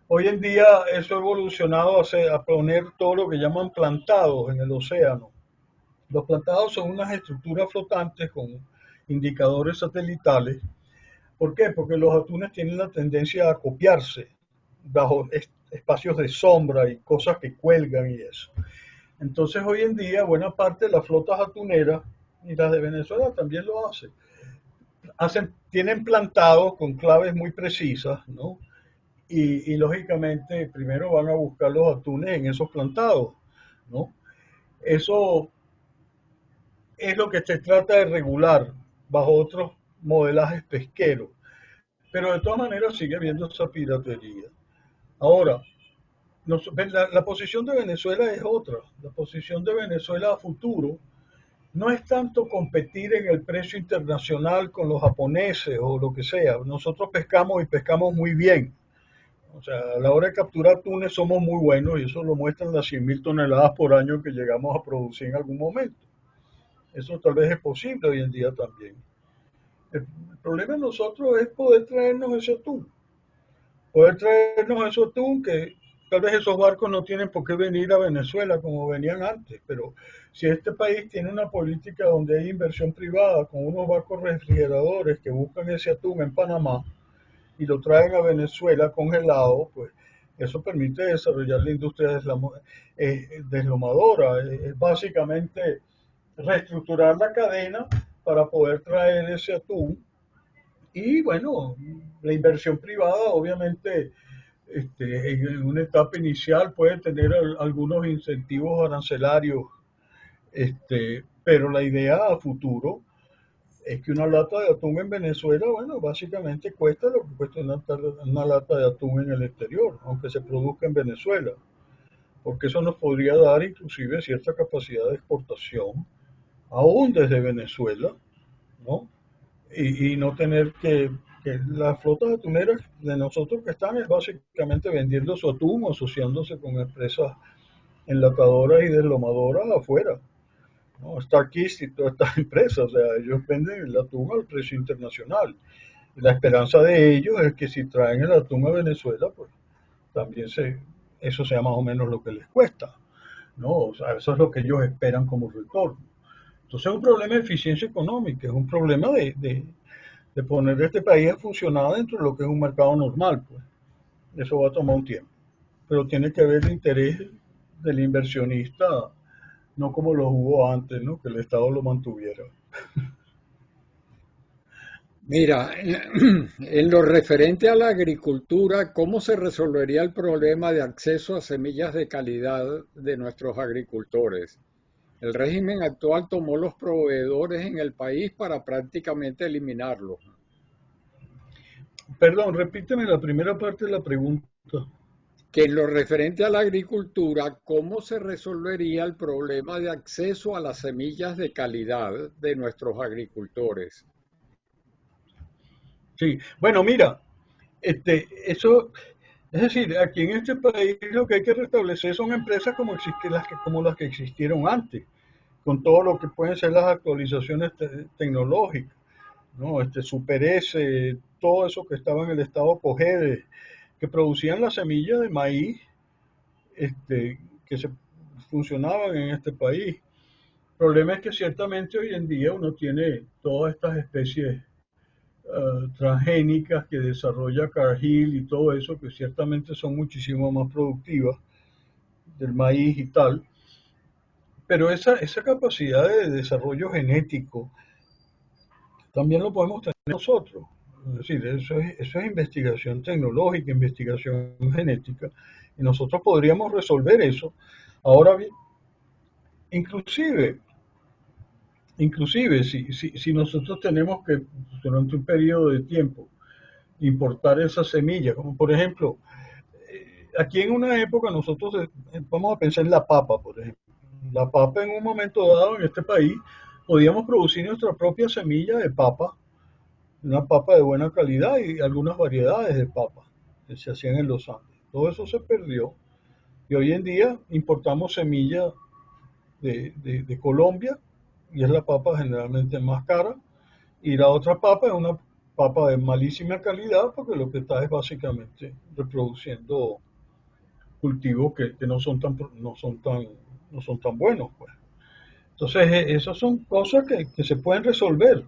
Hoy en día eso ha evolucionado a poner todo lo que llaman plantados en el océano. Los plantados son unas estructuras flotantes con indicadores satelitales. ¿Por qué? Porque los atunes tienen la tendencia a copiarse bajo espacios de sombra y cosas que cuelgan y eso. Entonces hoy en día buena parte de las flotas atuneras, y las de Venezuela también lo tienen plantados con claves muy precisas, ¿no? Y lógicamente primero van a buscar los atunes en esos plantados, ¿no? Eso es lo que se trata de regular bajo otros modelajes pesqueros, pero de todas maneras sigue habiendo esa piratería. Ahora, la posición de Venezuela es otra. La posición de Venezuela a futuro no es tanto competir en el precio internacional con los japoneses o lo que sea. Nosotros pescamos y pescamos muy bien. O sea, a la hora de capturar atunes somos muy buenos y eso lo muestran las 100.000 toneladas por año que llegamos a producir en algún momento. Eso tal vez es posible hoy en día también. El problema de nosotros es poder traernos ese atún. Poder traernos ese atún que tal vez esos barcos no tienen por qué venir a Venezuela como venían antes, pero si este país tiene una política donde hay inversión privada con unos barcos refrigeradores que buscan ese atún en Panamá y lo traen a Venezuela congelado, pues eso permite desarrollar la industria deslomadora. Es básicamente reestructurar la cadena para poder traer ese atún. Y bueno, la inversión privada obviamente en una etapa inicial puede tener algunos incentivos arancelarios, pero la idea a futuro es que una lata de atún en Venezuela, bueno, básicamente cuesta lo que cuesta una lata de atún en el exterior, aunque se produzca en Venezuela, porque eso nos podría dar inclusive cierta capacidad de exportación, aún desde Venezuela, ¿no? Y no tener que las flotas atuneras de nosotros que están es básicamente vendiendo su atún o asociándose con empresas enlatadoras y deslomadoras afuera, ¿no? Starkist y todas estas empresas, o sea, ellos venden el atún al precio internacional. La esperanza de ellos es que si traen el atún a Venezuela, pues también eso sea más o menos lo que les cuesta, ¿no? O sea, eso es lo que ellos esperan como retorno. Entonces es un problema de eficiencia económica, es un problema de poner este país a funcionar dentro de lo que es un mercado normal, pues. Eso va a tomar un tiempo. Pero tiene que haber el interés del inversionista, no como los hubo antes, ¿no? Que el Estado lo mantuviera. Mira, en lo referente a la agricultura, ¿cómo se resolvería el problema de acceso a semillas de calidad de nuestros agricultores? El régimen actual tomó los proveedores en el país para prácticamente eliminarlos. Perdón, repíteme la primera parte de la pregunta. Que en lo referente a la agricultura, ¿cómo se resolvería el problema de acceso a las semillas de calidad de nuestros agricultores? Sí, bueno, mira, eso, es decir, aquí en este país lo que hay que restablecer son empresas como las que existieron antes, con todo lo que pueden ser las actualizaciones tecnológicas, ¿no? Super S, todo eso que estaba en el estado Cogede, que producían la semilla de maíz, que se funcionaban en este país. El problema es que ciertamente hoy en día uno tiene todas estas especies transgénicas que desarrolla Cargill y todo eso, que ciertamente son muchísimo más productivas del maíz y tal, pero esa capacidad de desarrollo genético también lo podemos tener nosotros. Es decir, eso es investigación tecnológica, investigación genética, y nosotros podríamos resolver eso. Ahora bien, inclusive, inclusive si nosotros tenemos que, durante un periodo de tiempo, importar esas semillas, como por ejemplo, aquí en una época nosotros vamos a pensar en la papa, por ejemplo. La papa en un momento dado en este país podíamos producir nuestra propia semilla de papa, una papa de buena calidad y algunas variedades de papa que se hacían en los Andes. Todo eso se perdió y hoy en día importamos semilla de Colombia y es la papa generalmente más cara y la otra papa es una papa de malísima calidad porque lo que está es básicamente reproduciendo cultivos que no son tan buenos, pues. Entonces, esas son cosas que se pueden resolver.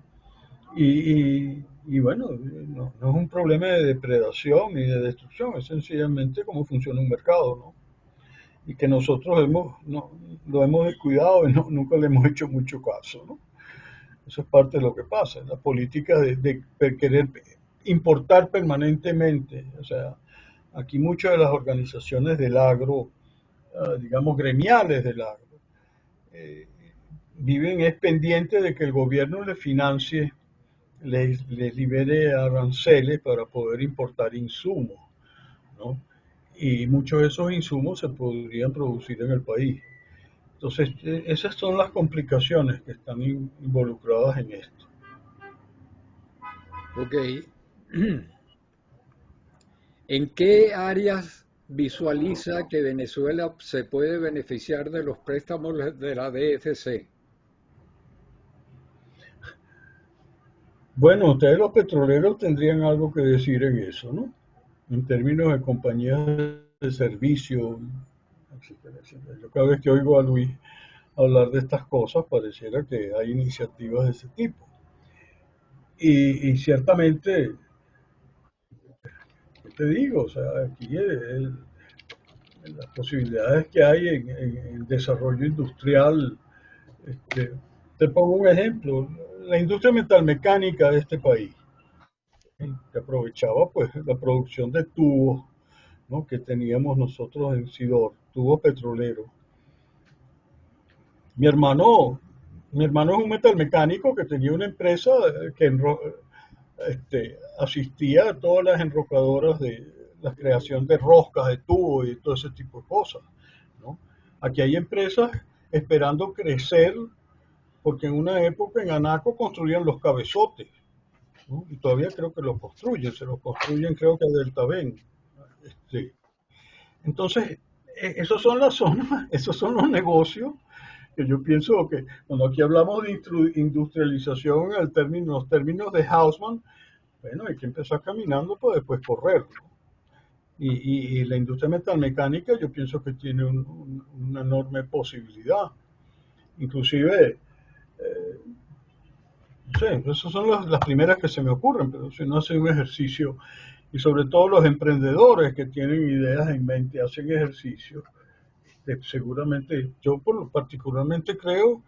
Y bueno, no es un problema de depredación ni de destrucción, es sencillamente cómo funciona un mercado, ¿no? Y que nosotros lo hemos descuidado y nunca le hemos hecho mucho caso, ¿no? Eso es parte de lo que pasa, la política de querer importar permanentemente. O sea, aquí muchas de las organizaciones del agro, digamos gremiales del agro, eh, viven es pendiente de que el gobierno les financie, les libere aranceles para poder importar insumos, ¿no? Y muchos de esos insumos se podrían producir en el país. Entonces, esas son las complicaciones que están involucradas en esto. Ok. ¿En qué áreas visualiza que Venezuela se puede beneficiar de los préstamos de la DFC? Bueno, ustedes los petroleros tendrían algo que decir en eso, ¿no? En términos de compañías de servicio, etcétera, etcétera. Yo cada vez que oigo a Luis hablar de estas cosas, pareciera que hay iniciativas de ese tipo. Y ciertamente, ¿qué te digo? O sea, aquí las posibilidades que hay en desarrollo industrial. Este, Te pongo un ejemplo, la industria metalmecánica de este país, que aprovechaba pues la producción de tubos, ¿no? Que teníamos nosotros en Sidor, tubos petroleros. Mi hermano, mi hermano es un metalmecánico que tenía una empresa asistía a todas las enrocadoras de la creación de roscas, de tubos y todo ese tipo de cosas, ¿no? Aquí hay empresas esperando crecer porque en una época en Anaco construían los cabezotes, ¿no? Y todavía creo que los construyen, se los construyen creo que a Delta Ben. Este, entonces, esos son las zonas, esos son los negocios que yo pienso que cuando aquí hablamos de industrialización en los términos de Hausmann, Bueno, hay que empezar caminando para después correr, ¿no? Y la industria metalmecánica yo pienso que tiene una enorme posibilidad. Inclusive, no sé, esas son las primeras que se me ocurren, pero si uno hace un ejercicio, y sobre todo los emprendedores que tienen ideas en mente, hacen ejercicio, seguramente, yo particularmente creo,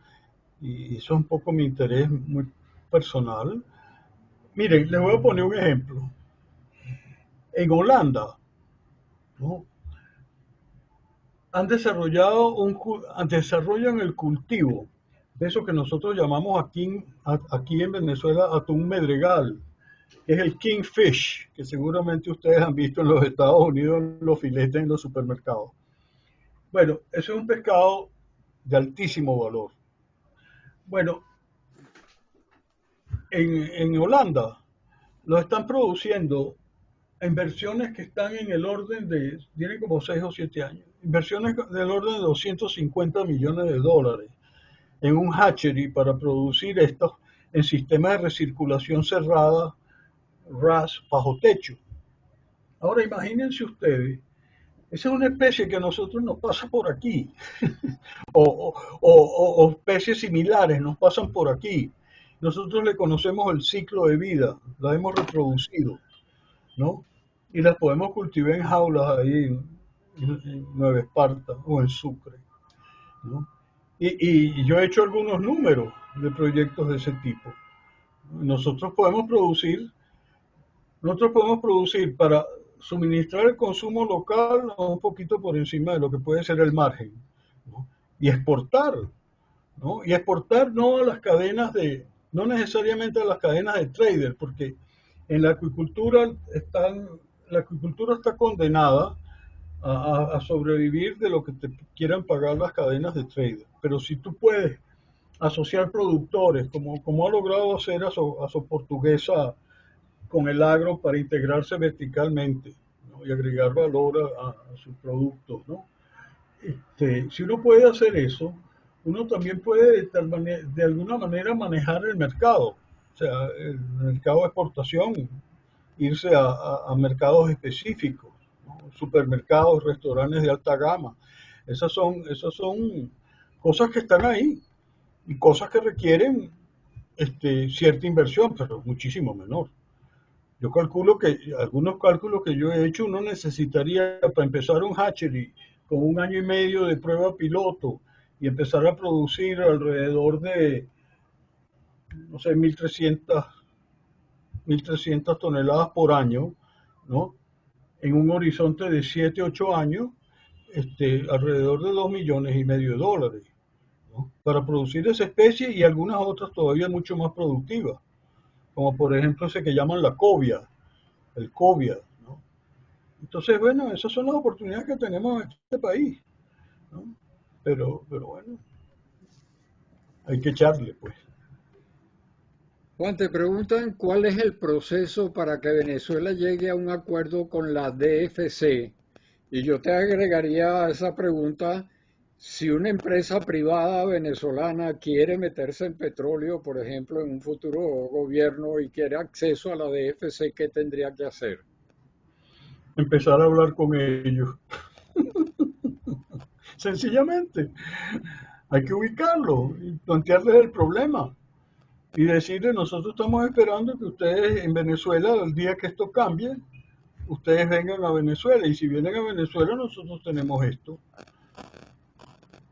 y eso es un poco mi interés muy personal. Miren, les voy a poner un ejemplo. En Holanda, ¿no? Desarrollan el cultivo de eso que nosotros llamamos aquí en Venezuela atún medregal, que es el kingfish, que seguramente ustedes han visto en los Estados Unidos en los filetes en los supermercados. Bueno, eso es un pescado de altísimo valor. Bueno, en Holanda lo están produciendo en versiones que están en el orden tienen como 6 o 7 años, inversiones del orden de 250 millones de dólares en un hatchery para producir estos en sistemas de recirculación cerrada, RAS, bajo techo. Ahora imagínense ustedes, esa es una especie que a nosotros nos pasa por aquí, o especies similares nos pasan por aquí. Nosotros le conocemos el ciclo de vida, la hemos reproducido, ¿no? Y las podemos cultivar en jaulas ahí en Nueva Esparta o en Sucre, ¿no? Y yo he hecho algunos números de proyectos de ese tipo. Nosotros podemos producir, nosotros podemos producir para suministrar el consumo local un poquito por encima de lo que puede ser el margen, ¿no? Y exportar, ¿no? Y exportar no a las cadenas no necesariamente a las cadenas de trader, porque en la acuicultura está condenada a sobrevivir de lo que te quieran pagar las cadenas de trader. Pero si tú puedes asociar productores, como ha logrado hacer a su portuguesa con el agro para integrarse verticalmente, ¿no? Y agregar valor a sus productos, ¿no? Si uno puede hacer eso, uno también puede de alguna manera manejar el mercado, o sea, el mercado de exportación, irse a mercados específicos, ¿no? Supermercados, restaurantes de alta gama. Esas son cosas que están ahí y cosas que requieren cierta inversión, pero muchísimo menor. Yo calculo que, algunos cálculos que yo he hecho, uno necesitaría para empezar un hatchery con 1 año y medio de prueba piloto y empezar a producir alrededor de, no sé, 1.300 toneladas por año, ¿no? En un horizonte de 7, 8 años, alrededor de 2,5 millones de dólares, ¿no? Para producir esa especie y algunas otras todavía mucho más productivas, como por ejemplo ese que llaman la cobia, el cobia, ¿no? Entonces, bueno, esas son las oportunidades que tenemos en este país, ¿no? Pero bueno, hay que echarle, pues. Juan, te preguntan cuál es el proceso para que Venezuela llegue a un acuerdo con la DFC. Y yo te agregaría a esa pregunta, si una empresa privada venezolana quiere meterse en petróleo, por ejemplo, en un futuro gobierno y quiere acceso a la DFC, ¿qué tendría que hacer? Empezar a hablar con ellos. Sencillamente, hay que ubicarlo y plantearles el problema y decirles, nosotros estamos esperando que ustedes en Venezuela, el día que esto cambie, ustedes vengan a Venezuela y si vienen a Venezuela nosotros tenemos esto.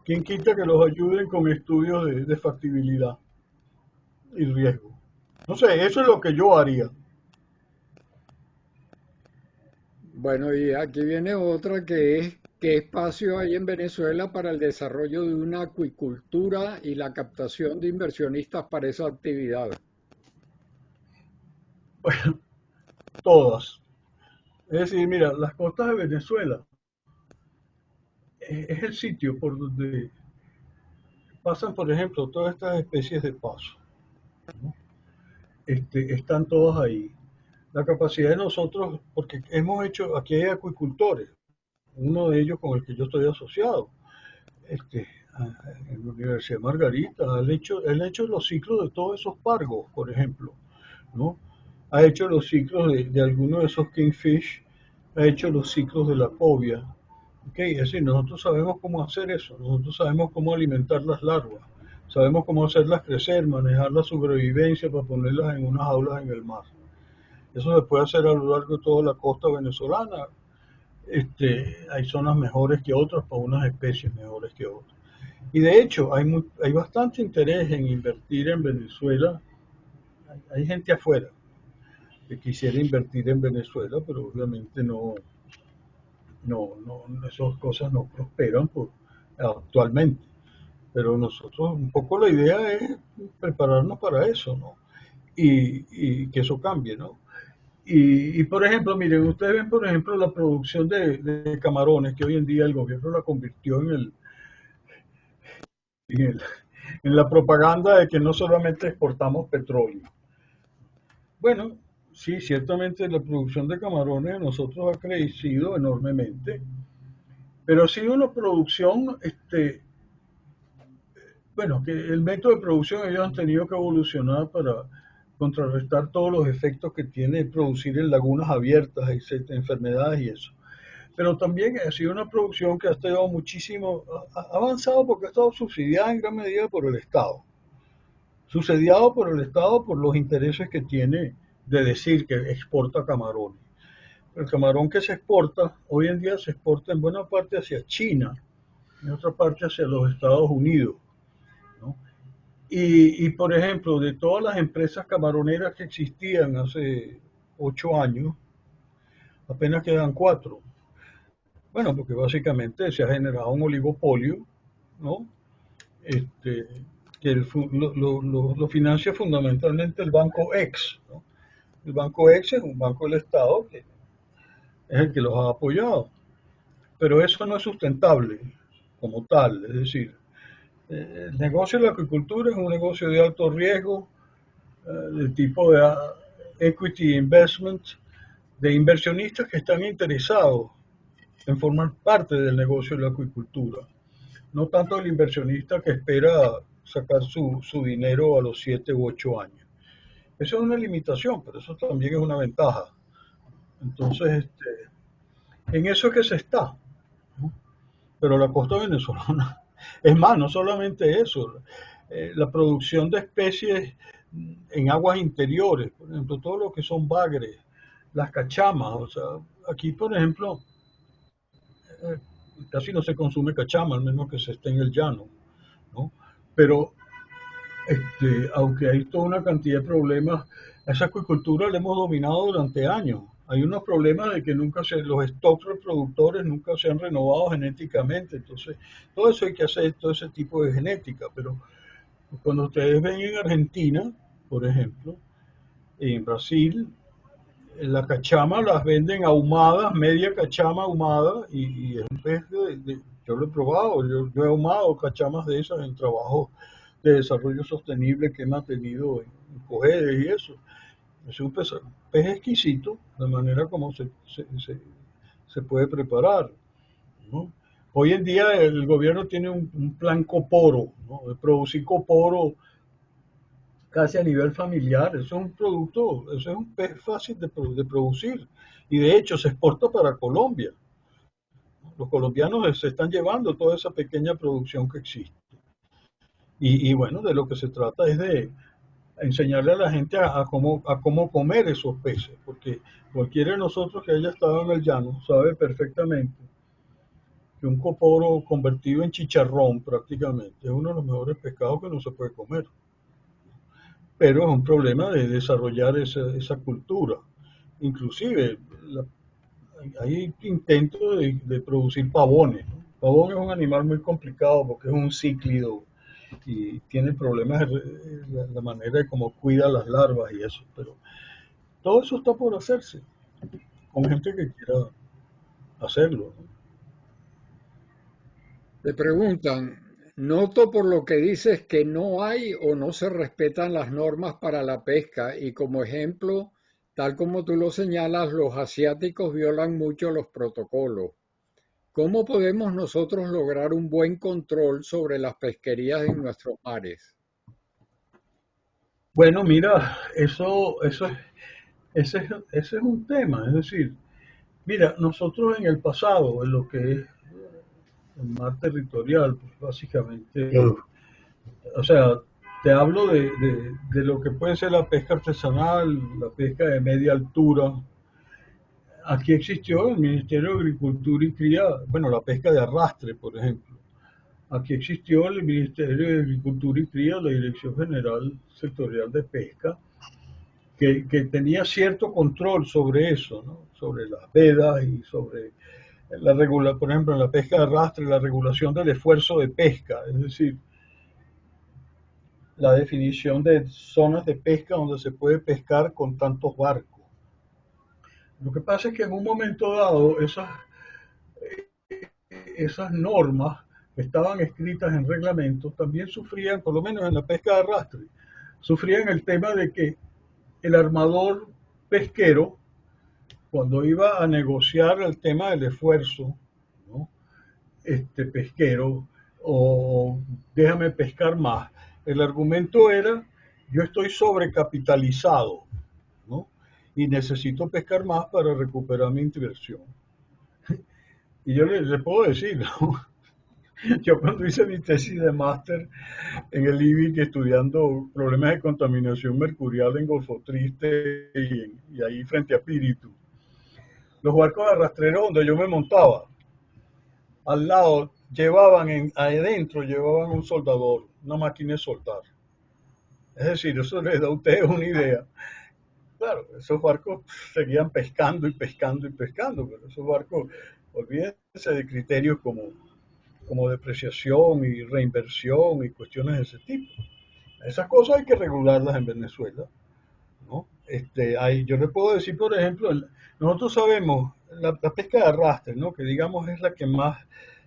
¿Quién quita que los ayuden con estudios de factibilidad y riesgo? No sé, eso es lo que yo haría. Bueno, y aquí viene otra que es, ¿qué espacio hay en Venezuela para el desarrollo de una acuicultura y la captación de inversionistas para esa actividad? Bueno, todas. Es decir, mira, las costas de Venezuela es el sitio por donde pasan, por ejemplo, todas estas especies de paso, ¿no? Están todas ahí. La capacidad de nosotros, porque hemos hecho, aquí hay acuicultores, uno de ellos con el que yo estoy asociado, este, en la Universidad de Margarita, él ha hecho los ciclos de todos esos pargos, por ejemplo, ¿no? ha hecho los ciclos de algunos de esos kingfish, ha hecho los ciclos de la cobia. Okay, es decir, nosotros sabemos cómo hacer eso, nosotros sabemos cómo alimentar las larvas, sabemos cómo hacerlas crecer, manejar la sobrevivencia para ponerlas en unas aulas en el mar. Eso se puede hacer a lo largo de toda la costa venezolana. Hay zonas mejores que otras para unas especies mejores que otras. Y de hecho, hay bastante interés en invertir en Venezuela. Hay gente afuera que quisiera invertir en Venezuela, pero obviamente esas cosas no prosperan actualmente. Pero nosotros, un poco la idea es prepararnos para eso, ¿no? Y que eso cambie, ¿no? Por ejemplo, miren, ustedes ven, por ejemplo, la producción de camarones, que hoy en día el gobierno la convirtió en, el, en la propaganda de que no solamente exportamos petróleo. Bueno, sí, ciertamente la producción de camarones a nosotros ha crecido enormemente, pero ha sido una producción, bueno, que el método de producción ellos han tenido que evolucionar para contrarrestar todos los efectos que tiene producir en lagunas abiertas, etcétera, enfermedades y eso. Pero también ha sido una producción que ha estado muchísimo, ha avanzado porque ha estado subsidiada en gran medida por el Estado. Subsidiado por el Estado por los intereses que tiene de decir que exporta camarones. El camarón que se exporta, hoy en día se exporta en buena parte hacia China, en otra parte hacia los Estados Unidos, ¿no? Por ejemplo, de todas las empresas camaroneras que existían hace 8 años, apenas quedan 4. Bueno, porque básicamente se ha generado un oligopolio, ¿no? Este, que lo financia fundamentalmente el Banco X, ¿no? El Banco X es un banco del Estado que es el que los ha apoyado, pero eso no es sustentable como tal, es decir, el negocio de la acuicultura es un negocio de alto riesgo, del tipo de equity investment, de inversionistas que están interesados en formar parte del negocio de la acuicultura, no tanto el inversionista que espera sacar su dinero a los 7 u 8 años. Eso es una limitación, pero eso también es una ventaja. Entonces, en eso es que se está, ¿no? Pero la costa venezolana, es más, no solamente eso, la producción de especies en aguas interiores, por ejemplo, todo lo que son bagres, las cachamas, o sea, aquí, por ejemplo, eh, casi no se consume cachama, al menos que se esté en el llano, ¿no? Pero aunque hay toda una cantidad de problemas, a esa acuicultura la hemos dominado durante años. Hay unos problemas de que los stocks reproductores nunca se han renovado genéticamente, entonces todo eso hay que hacer, todo ese tipo de genética, pero cuando ustedes ven en Argentina, por ejemplo, en Brasil, la cachama las venden ahumadas, media cachama ahumada, y es un pez yo lo he probado, yo he ahumado cachamas de esas en trabajo de desarrollo sostenible que he mantenido en Cogedes y eso. Es un pez exquisito, la manera como se puede preparar, ¿no? Hoy en día el gobierno tiene un plan coporo, ¿no? De producir coporo casi a nivel familiar. Eso es un producto, eso es un pez fácil de producir. Y de hecho se exporta para Colombia. Los colombianos se están llevando toda esa pequeña producción que existe. Bueno, de lo que se trata es de enseñarle a la gente a cómo comer esos peces, porque cualquiera de nosotros que haya estado en el llano sabe perfectamente que un coporo convertido en chicharrón prácticamente es uno de los mejores pescados que no se puede comer. Pero es un problema de desarrollar esa cultura. Inclusive hay intentos de producir pavones, ¿no? Pavón es un animal muy complicado porque es un cíclido y tiene problemas la manera de cómo cuida las larvas y eso, pero todo eso está por hacerse con gente que quiera hacerlo, ¿no? Te preguntan, noto por lo que dices que no hay o no se respetan las normas para la pesca y como ejemplo, tal como tú lo señalas, los asiáticos violan mucho los protocolos. ¿Cómo podemos nosotros lograr un buen control sobre las pesquerías en nuestros mares? Bueno, mira, eso es, ese es un tema, es decir, mira, nosotros en el pasado, en lo que es el mar territorial, pues básicamente, o sea, te hablo de lo que puede ser la pesca artesanal, la pesca de media altura. Aquí existió el Ministerio de Agricultura y Cría, bueno, la pesca de arrastre, por ejemplo. Aquí existió el Ministerio de Agricultura y Cría, la Dirección General Sectorial de Pesca, que tenía cierto control sobre eso, ¿no? Sobre las vedas y sobre por ejemplo, en la pesca de arrastre, la regulación del esfuerzo de pesca, es decir, la definición de zonas de pesca donde se puede pescar con tantos barcos. Lo que pasa es que en un momento dado esas normas que estaban escritas en reglamentos también sufrían, por lo menos en la pesca de arrastre, sufrían el tema de que el armador pesquero, cuando iba a negociar el tema del esfuerzo, ¿no? Pesquero, o déjame pescar más, el argumento era, yo estoy sobrecapitalizado, ¿no? Y necesito pescar más para recuperar mi inversión. Y yo le puedo decir, ¿no? Yo cuando hice mi tesis de máster en el IBIC estudiando problemas de contaminación mercurial en Golfo Triste y ahí frente a Píritu, los barcos de rastrero donde yo me montaba, al lado adentro llevaban un soldador, una máquina de soldar. Es decir, eso les da a ustedes una idea. Claro, esos barcos seguían pescando y pescando y pescando, pero esos barcos, olvídense de criterios como depreciación y reinversión y cuestiones de ese tipo. Esas cosas hay que regularlas en Venezuela, ¿no? Yo le puedo decir, por ejemplo, nosotros sabemos la pesca de arrastre, ¿no? Que digamos es la que más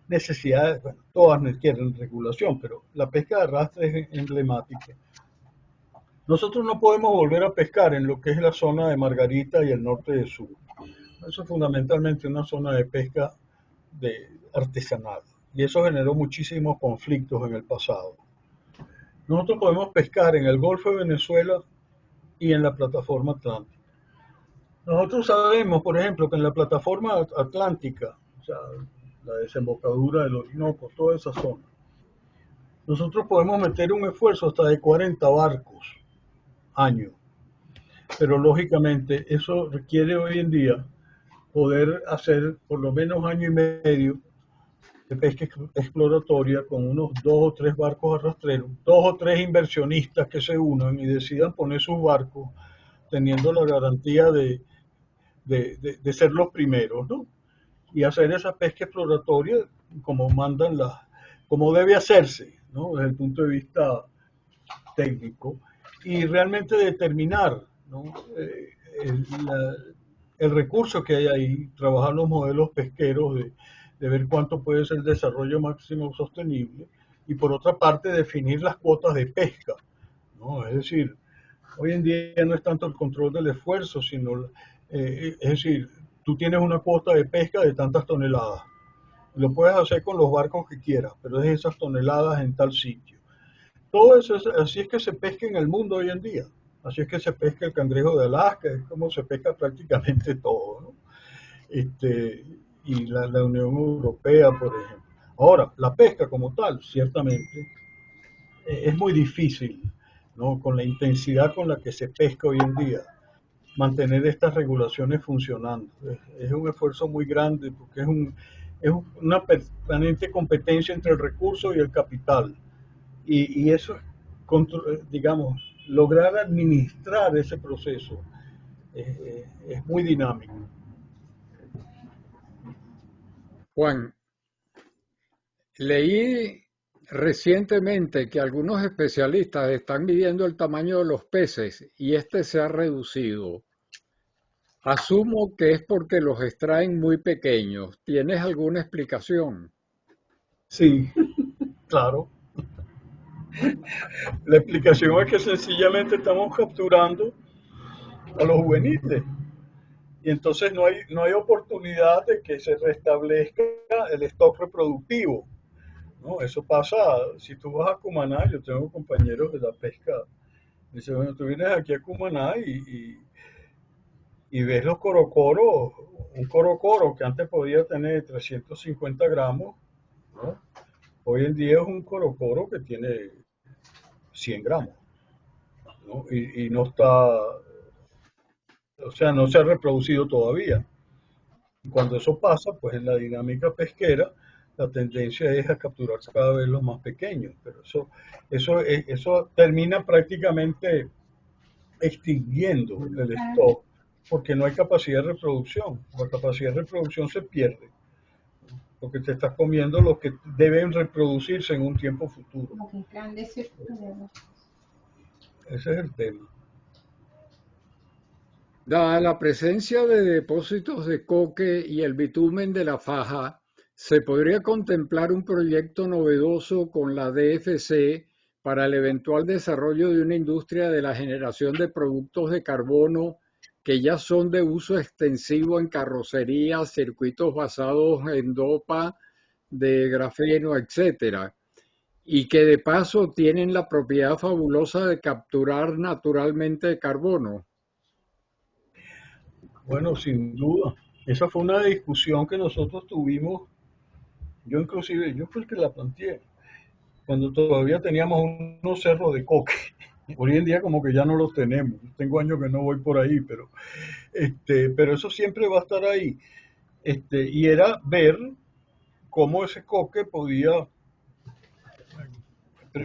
necesidades, bueno, todas quieren regulación, pero la pesca de arrastre es emblemática. Nosotros no podemos volver a pescar en lo que es la zona de Margarita y el norte de Sur. Eso es fundamentalmente una zona de pesca artesanal. Y eso generó muchísimos conflictos en el pasado. Nosotros podemos pescar en el Golfo de Venezuela y en la plataforma atlántica. Nosotros sabemos, por ejemplo, que en la plataforma atlántica, o sea, la desembocadura del Orinoco, toda esa zona, nosotros podemos meter un esfuerzo hasta de 40 barcos año, pero lógicamente eso requiere hoy en día poder hacer por lo menos año y medio de pesca exploratoria con unos 2 o 3 barcos arrastreros, 2 o 3 inversionistas que se unan y decidan poner sus barcos teniendo la garantía de ser los primeros, ¿no? Y hacer esa pesca exploratoria como mandan como debe hacerse, ¿no? Desde el punto de vista técnico y realmente determinar, ¿no? el, la- el recurso que hay ahí, trabajar los modelos pesqueros de ver cuánto puede ser el desarrollo máximo sostenible y por otra parte definir las cuotas de pesca, ¿no? Es decir, hoy en día no es tanto el control del esfuerzo, sino, es decir, tú tienes una cuota de pesca de tantas toneladas. Lo puedes hacer con los barcos que quieras, pero es esas toneladas en tal sitio. Todo eso, así es que se pesca en el mundo hoy en día. Así es que se pesca el cangrejo de Alaska, es como se pesca prácticamente todo, ¿no? Este, y la Unión Europea, por ejemplo. Ahora, la pesca como tal, ciertamente, es muy difícil, ¿no? Con la intensidad con la que se pesca hoy en día, mantener estas regulaciones funcionando. Es un esfuerzo muy grande porque es una permanente competencia entre el recurso y el capital. Y eso, digamos, lograr administrar ese proceso es muy dinámico. Juan, leí recientemente que algunos especialistas están midiendo el tamaño de los peces y este se ha reducido. Asumo que es porque los extraen muy pequeños. ¿Tienes alguna explicación? Sí, claro. La explicación es que sencillamente estamos capturando a los juveniles y entonces no hay oportunidad de que se restablezca el stock reproductivo, ¿no? Eso pasa, si tú vas a Cumaná, yo tengo compañeros de la pesca, dicen, bueno, tú vienes aquí a Cumaná y y ves los corocoros, un corocoro que antes podía tener 350 gramos, ¿no? Hoy en día es un corocoro que tiene 100 gramos, ¿no? Y no está, o sea, no se ha reproducido todavía. Cuando eso pasa, pues en la dinámica pesquera, la tendencia es a capturar cada vez los más pequeños, pero eso termina prácticamente extinguiendo el stock porque no hay capacidad de reproducción. La capacidad de reproducción se pierde porque te estás comiendo los que deben reproducirse en un tiempo futuro. Ese es el tema. Dada la presencia de depósitos de coque y el bitumen de la faja, ¿se podría contemplar un proyecto novedoso con la DFC para el eventual desarrollo de una industria de la generación de productos de carbono que ya son de uso extensivo en carrocerías, circuitos basados en dopa de grafeno, etcétera, y que de paso tienen la propiedad fabulosa de capturar naturalmente carbono? Bueno, sin duda. Esa fue una discusión que nosotros tuvimos. Yo fui el que la planteé, cuando todavía teníamos unos cerros de coque. Hoy en día como que ya no los tenemos. Tengo años que no voy por ahí, pero eso siempre va a estar ahí. Y era ver cómo ese coque podía,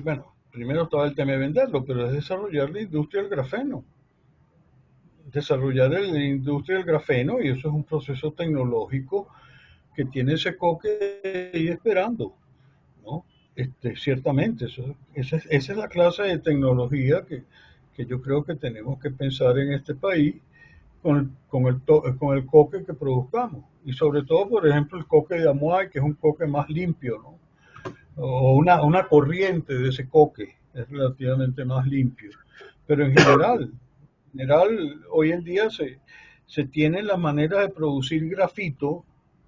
bueno, primero estaba el tema de venderlo, pero es desarrollar la industria del grafeno. Desarrollar la industria del grafeno, y eso es un proceso tecnológico que tiene ese coque ahí esperando, ¿no? Ciertamente, esa es la clase de tecnología que yo creo que tenemos que pensar en este país con el coque que produzcamos. Y sobre todo, por ejemplo, el coque de Amoay, que es un coque más limpio, ¿no? O una corriente de ese coque es relativamente más limpio. Pero en general hoy en día se tienen las maneras de producir grafito,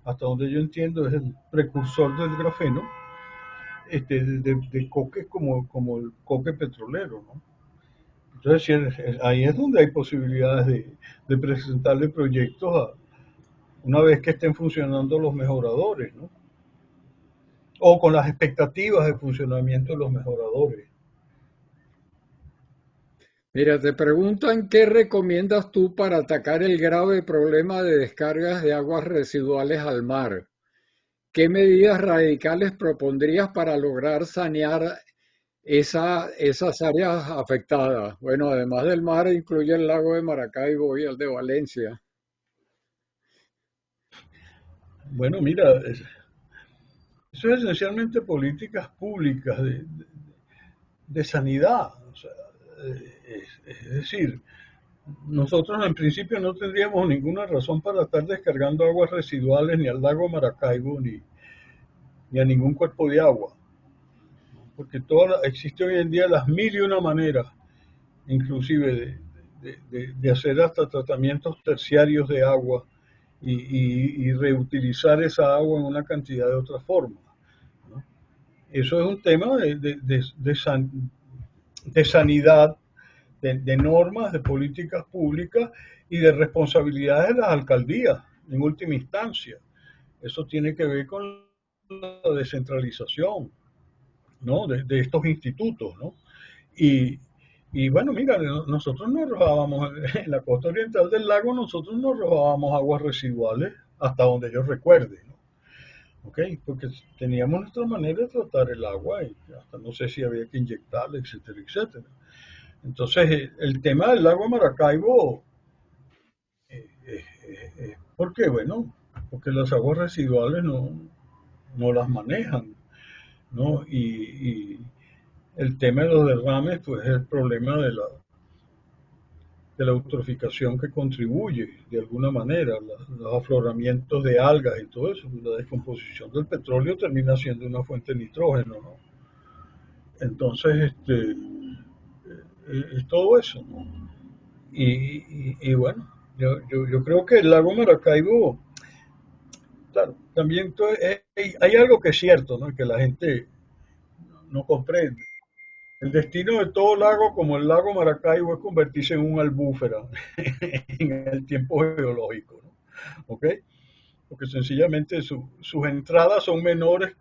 hasta donde yo entiendo es el precursor del grafeno, de coques como el coque petrolero, ¿no? Entonces, ahí es donde hay posibilidades de presentarle proyectos una vez que estén funcionando los mejoradores, ¿no? O con las expectativas de funcionamiento de los mejoradores. Mira, te preguntan qué recomiendas tú para atacar el grave problema de descargas de aguas residuales al mar. ¿Qué medidas radicales propondrías para lograr sanear esas áreas afectadas? Bueno, además del mar, incluye el lago de Maracaibo y el de Valencia. Bueno, mira, eso es esencialmente políticas públicas de sanidad. O sea, es decir, nosotros en principio no tendríamos ninguna razón para estar descargando aguas residuales ni al lago Maracaibo ni a ningún cuerpo de agua, porque existe hoy en día las mil y una maneras, inclusive de hacer hasta tratamientos terciarios de agua y reutilizar esa agua en una cantidad de otras formas, ¿no? Eso es un tema de sanidad, de normas, de políticas públicas y de responsabilidades de las alcaldías en última instancia. Eso tiene que ver con la descentralización, ¿no? De estos institutos, ¿no? Y, y bueno, mira, nosotros nos arrojábamos en la costa oriental del lago, nosotros nos arrojábamos aguas residuales hasta donde yo recuerde, ¿no? ¿Ok? Porque teníamos nuestra manera de tratar el agua y hasta no sé si había que inyectarla, etcétera, etcétera. Entonces, el tema del lago Maracaibo, ¿por qué? Bueno, porque las aguas residuales no las manejan, ¿no? Y el tema de los derrames, pues es el problema de la eutroficación que contribuye de alguna manera, los afloramientos de algas y todo eso, la descomposición del petróleo termina siendo una fuente de nitrógeno, ¿no? Entonces, es todo eso, ¿no? Y bueno, yo creo que el lago Maracaibo, claro, también hay algo que es cierto, ¿no? Que la gente no comprende. El destino de todo lago, como el lago Maracaibo, es convertirse en un albúfera en el tiempo geológico, ¿no? ¿Ok? Porque sencillamente sus entradas son menores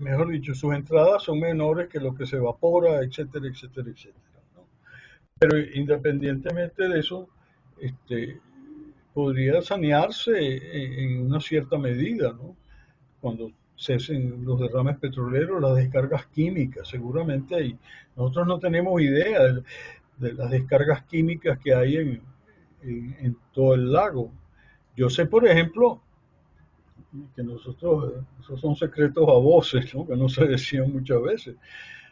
mejor dicho, sus entradas son menores que lo que se evapora, etcétera, etcétera, etcétera, ¿no? Pero independientemente de eso, este, podría sanearse en una cierta medida, ¿no? Cuando cesen los derrames petroleros, las descargas químicas, seguramente hay. Nosotros no tenemos idea de las descargas químicas que hay en todo el lago. Yo sé, por ejemplo, que esos son secretos a voces, ¿no? Que no se decían muchas veces,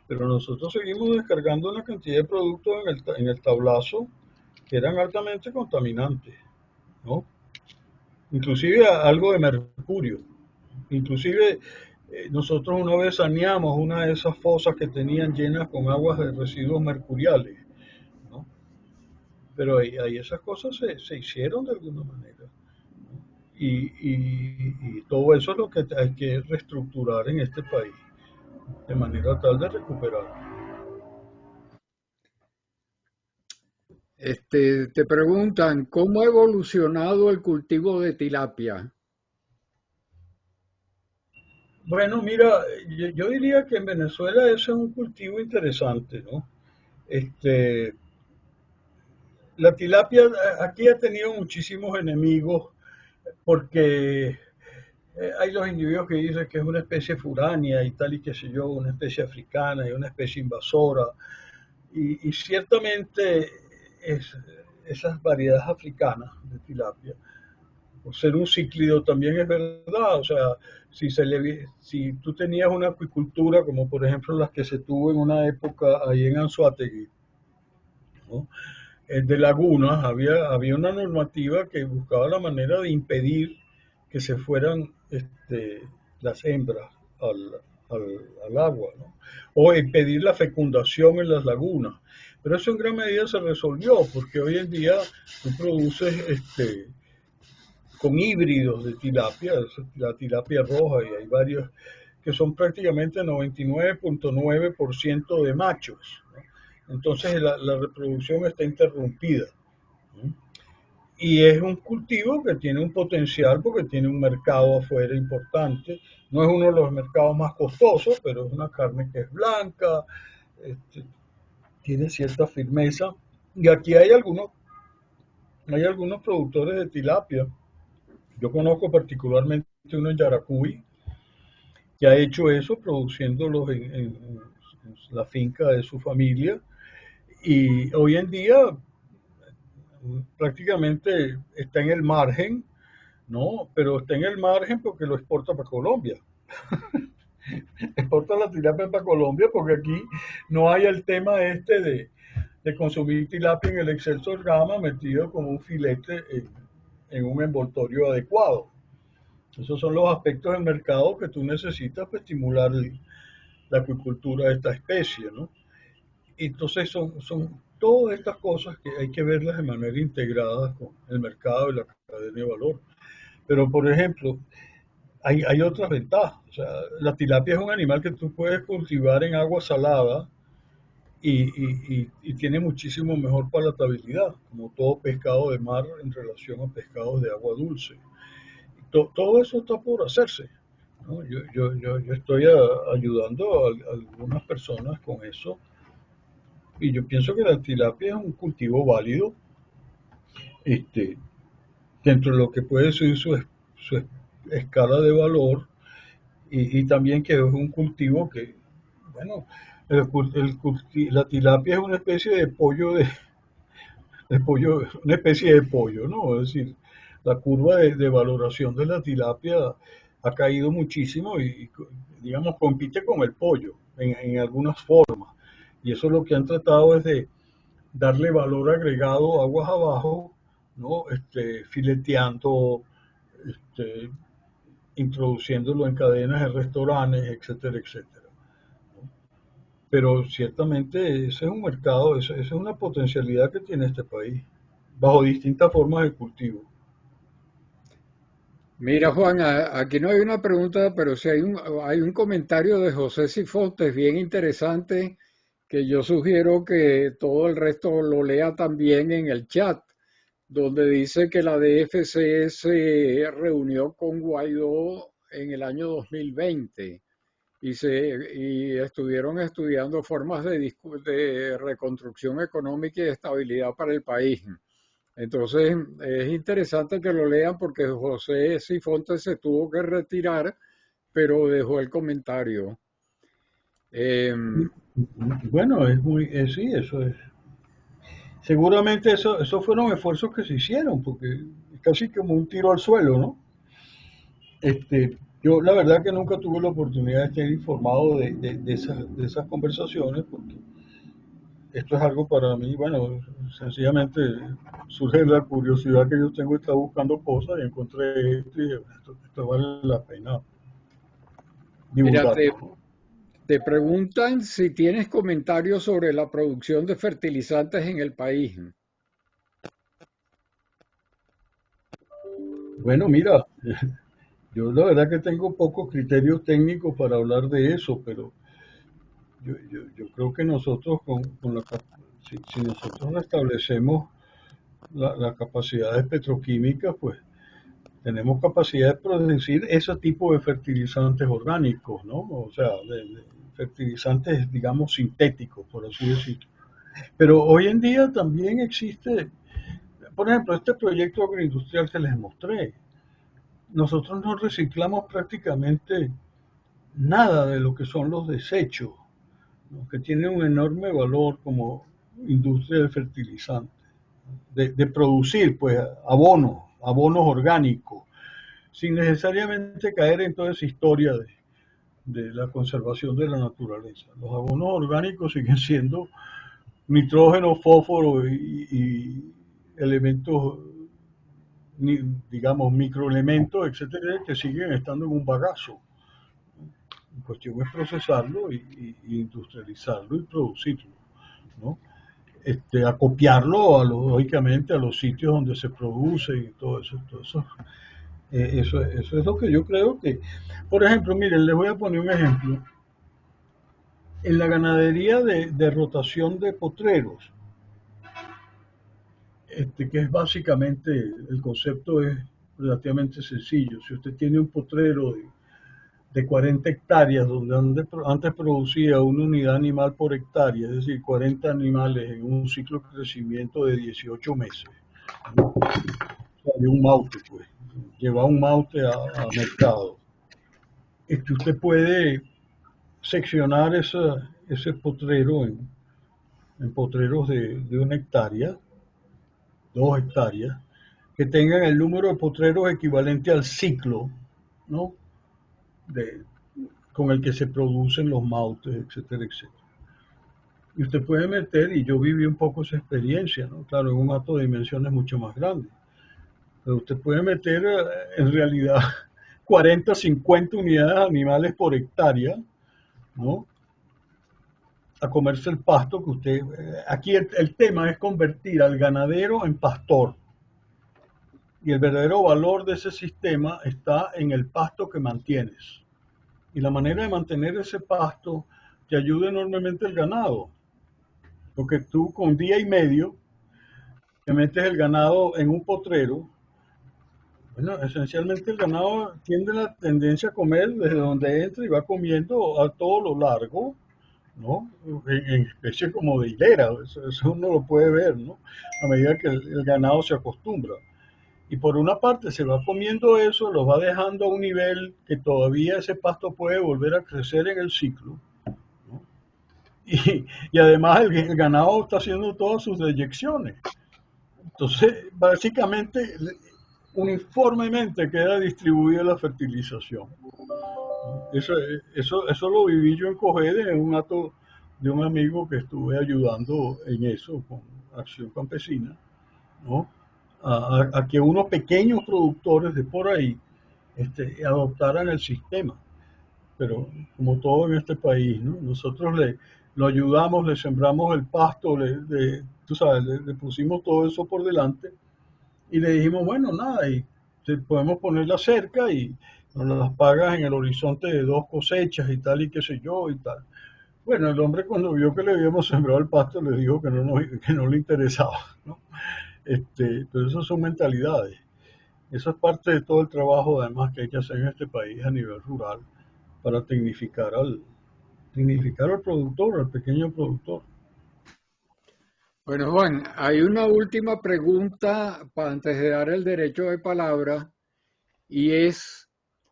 pero nosotros seguimos descargando una cantidad de productos en el tablazo que eran altamente contaminantes, ¿no? Inclusive algo de mercurio. Inclusive nosotros una vez saneamos una de esas fosas que tenían llenas con aguas de residuos mercuriales, ¿no? Pero ahí esas cosas se hicieron de alguna manera. Y todo eso es lo que hay que reestructurar en este país, de manera tal de recuperar. Te preguntan, ¿cómo ha evolucionado el cultivo de tilapia? Bueno, mira, yo diría que en Venezuela ese es un cultivo interesante, ¿no? Este, la tilapia aquí ha tenido muchísimos enemigos porque hay los individuos que dicen que es una especie furánea y tal y qué sé yo, una especie africana y una especie invasora. Y ciertamente es, esas variedades africanas de tilapia, por ser un cíclido también es verdad, o sea, si tú tenías una acuicultura como por ejemplo las que se tuvo en una época ahí en Anzoátegui, ¿no? De lagunas, había una normativa que buscaba la manera de impedir que se fueran las hembras al, al agua, ¿no? O impedir la fecundación en las lagunas. Pero eso en gran medida se resolvió, porque hoy en día tú produces con híbridos de tilapia, la tilapia roja, y hay varios que son prácticamente 99.9% de machos, ¿no? Entonces la reproducción está interrumpida, ¿no? Y es un cultivo que tiene un potencial porque tiene un mercado afuera importante. No es uno de los mercados más costosos, pero es una carne que es blanca, este, tiene cierta firmeza. Y aquí hay algunos productores de tilapia. Yo conozco particularmente uno en Yaracuy que ha hecho eso, produciéndolos en la finca de su familia. Y hoy en día prácticamente está en el margen, ¿no? Pero está en el margen porque lo exporta para Colombia. Exporta la tilapia para Colombia porque aquí no hay el tema de consumir tilapia en el excelso gama metido como un filete en un envoltorio adecuado. Esos son los aspectos del mercado que tú necesitas para estimular la acuicultura de esta especie, ¿no? Y entonces son todas estas cosas que hay que verlas de manera integrada con el mercado y la cadena de valor. Pero, por ejemplo, hay otras ventajas. O sea, la tilapia es un animal que tú puedes cultivar en agua salada y tiene muchísimo mejor palatabilidad, como todo pescado de mar en relación a pescados de agua dulce. Todo eso está por hacerse, ¿no? Yo estoy ayudando a algunas personas con eso y yo pienso que la tilapia es un cultivo válido, este, dentro de lo que puede ser su escala de valor y también que es un cultivo que, bueno, la tilapia es una especie de pollo de pollo, una especie de pollo, ¿no? Es decir, la curva de valoración de la tilapia ha caído muchísimo y, digamos, compite con el pollo en algunas formas. Y eso lo que han tratado es de darle valor agregado aguas abajo, ¿no? Fileteando, este, introduciéndolo en cadenas de restaurantes, etcétera, etcétera. Pero ciertamente ese es un mercado, esa es una potencialidad que tiene este país, bajo distintas formas de cultivo. Mira, Juan, aquí no hay una pregunta, pero sí hay un comentario de José Sifontes bien interesante que yo sugiero que todo el resto lo lea también en el chat, donde dice que la DFC se reunió con Guaidó en el año 2020 y estuvieron estudiando formas de reconstrucción económica y de estabilidad para el país. Entonces, es interesante que lo lean porque José Sifontes se tuvo que retirar, pero dejó el comentario. Eh, Bueno, sí, eso es. Seguramente esos fueron esfuerzos que se hicieron, porque es casi como un tiro al suelo, ¿no? Yo la verdad que nunca tuve la oportunidad de estar informado de esas conversaciones, porque esto es algo para mí, bueno, sencillamente surge la curiosidad que yo tengo, estaba buscando cosas y encontré esto y dije, esto vale la pena mira, divulgarlo, ¿no? te preguntan si tienes comentarios sobre la producción de fertilizantes en el país. Bueno, mira, yo la verdad que tengo pocos criterios técnicos para hablar de eso, pero yo creo que nosotros si nosotros restablecemos las capacidades petroquímicas, pues tenemos capacidad de producir ese tipo de fertilizantes orgánicos, ¿no? O sea, de fertilizantes, digamos, sintéticos, por así decirlo. Pero hoy en día también existe, por ejemplo, este proyecto agroindustrial que les mostré. Nosotros no reciclamos prácticamente nada de lo que son los desechos, ¿no? Que tienen un enorme valor como industria de fertilizantes, de producir pues abonos orgánicos, sin necesariamente caer en toda esa historia de la conservación de la naturaleza. Los abonos orgánicos siguen siendo nitrógeno, fósforo y elementos, digamos, microelementos, etcétera, que siguen estando en un bagazo. La cuestión es procesarlo y industrializarlo y producirlo, ¿no? Acopiarlo, lógicamente, a los sitios donde se produce y todo eso. Eso es lo que yo creo que, por ejemplo, miren, les voy a poner un ejemplo. En la ganadería de rotación de potreros, que es básicamente, el concepto es relativamente sencillo. Si usted tiene un potrero de 40 hectáreas, donde antes producía una unidad animal por hectárea, es decir, 40 animales en un ciclo de crecimiento de 18 meses, ¿no? O sea, de un maute, pues, lleva un maute a mercado. Usted puede seccionar ese potrero en potreros de 1 hectárea, 2 hectáreas, que tengan el número de potreros equivalente al ciclo, ¿no? de, con el que se producen los mautes, etcétera, etcétera. Y usted puede meter, y yo viví un poco esa experiencia, ¿no? Claro, en un hato de dimensiones mucho más grande, pero usted puede meter en realidad 40, 50 unidades animales por hectárea, ¿no? A comerse el pasto que usted... Aquí el tema es convertir al ganadero en pastor. Y el verdadero valor de ese sistema está en el pasto que mantienes. Y la manera de mantener ese pasto te ayuda enormemente el ganado. Porque tú con día y medio te metes el ganado en un potrero. Bueno, esencialmente el ganado tiene la tendencia a comer desde donde entra y va comiendo a todo lo largo, ¿no? En especie como de hilera, eso uno lo puede ver, ¿no? A medida que el ganado se acostumbra. Y por una parte se va comiendo eso, lo va dejando a un nivel que todavía ese pasto puede volver a crecer en el ciclo, ¿no? Y además el ganado está haciendo todas sus deyecciones. Entonces, básicamente, uniformemente queda distribuida la fertilización. Eso lo viví yo en Cogede, en un acto de un amigo que estuve ayudando en eso, con Acción Campesina, ¿no? A que unos pequeños productores de por ahí adoptaran el sistema. Pero como todo en este país, ¿no? Nosotros lo ayudamos, le sembramos el pasto, tú sabes, le pusimos todo eso por delante y le dijimos, bueno, nada, y podemos ponerla cerca y nos las pagas en el horizonte de 2 cosechas y tal y qué sé yo y tal. Bueno, el hombre cuando vio que le habíamos sembrado el pasto le dijo que no le interesaba, ¿no? Pero esas son mentalidades. Eso es parte de todo el trabajo además que hay que hacer en este país a nivel rural para tecnificar al productor, al pequeño productor. Bueno, Juan, hay una última pregunta antes de dar el derecho de palabra y es,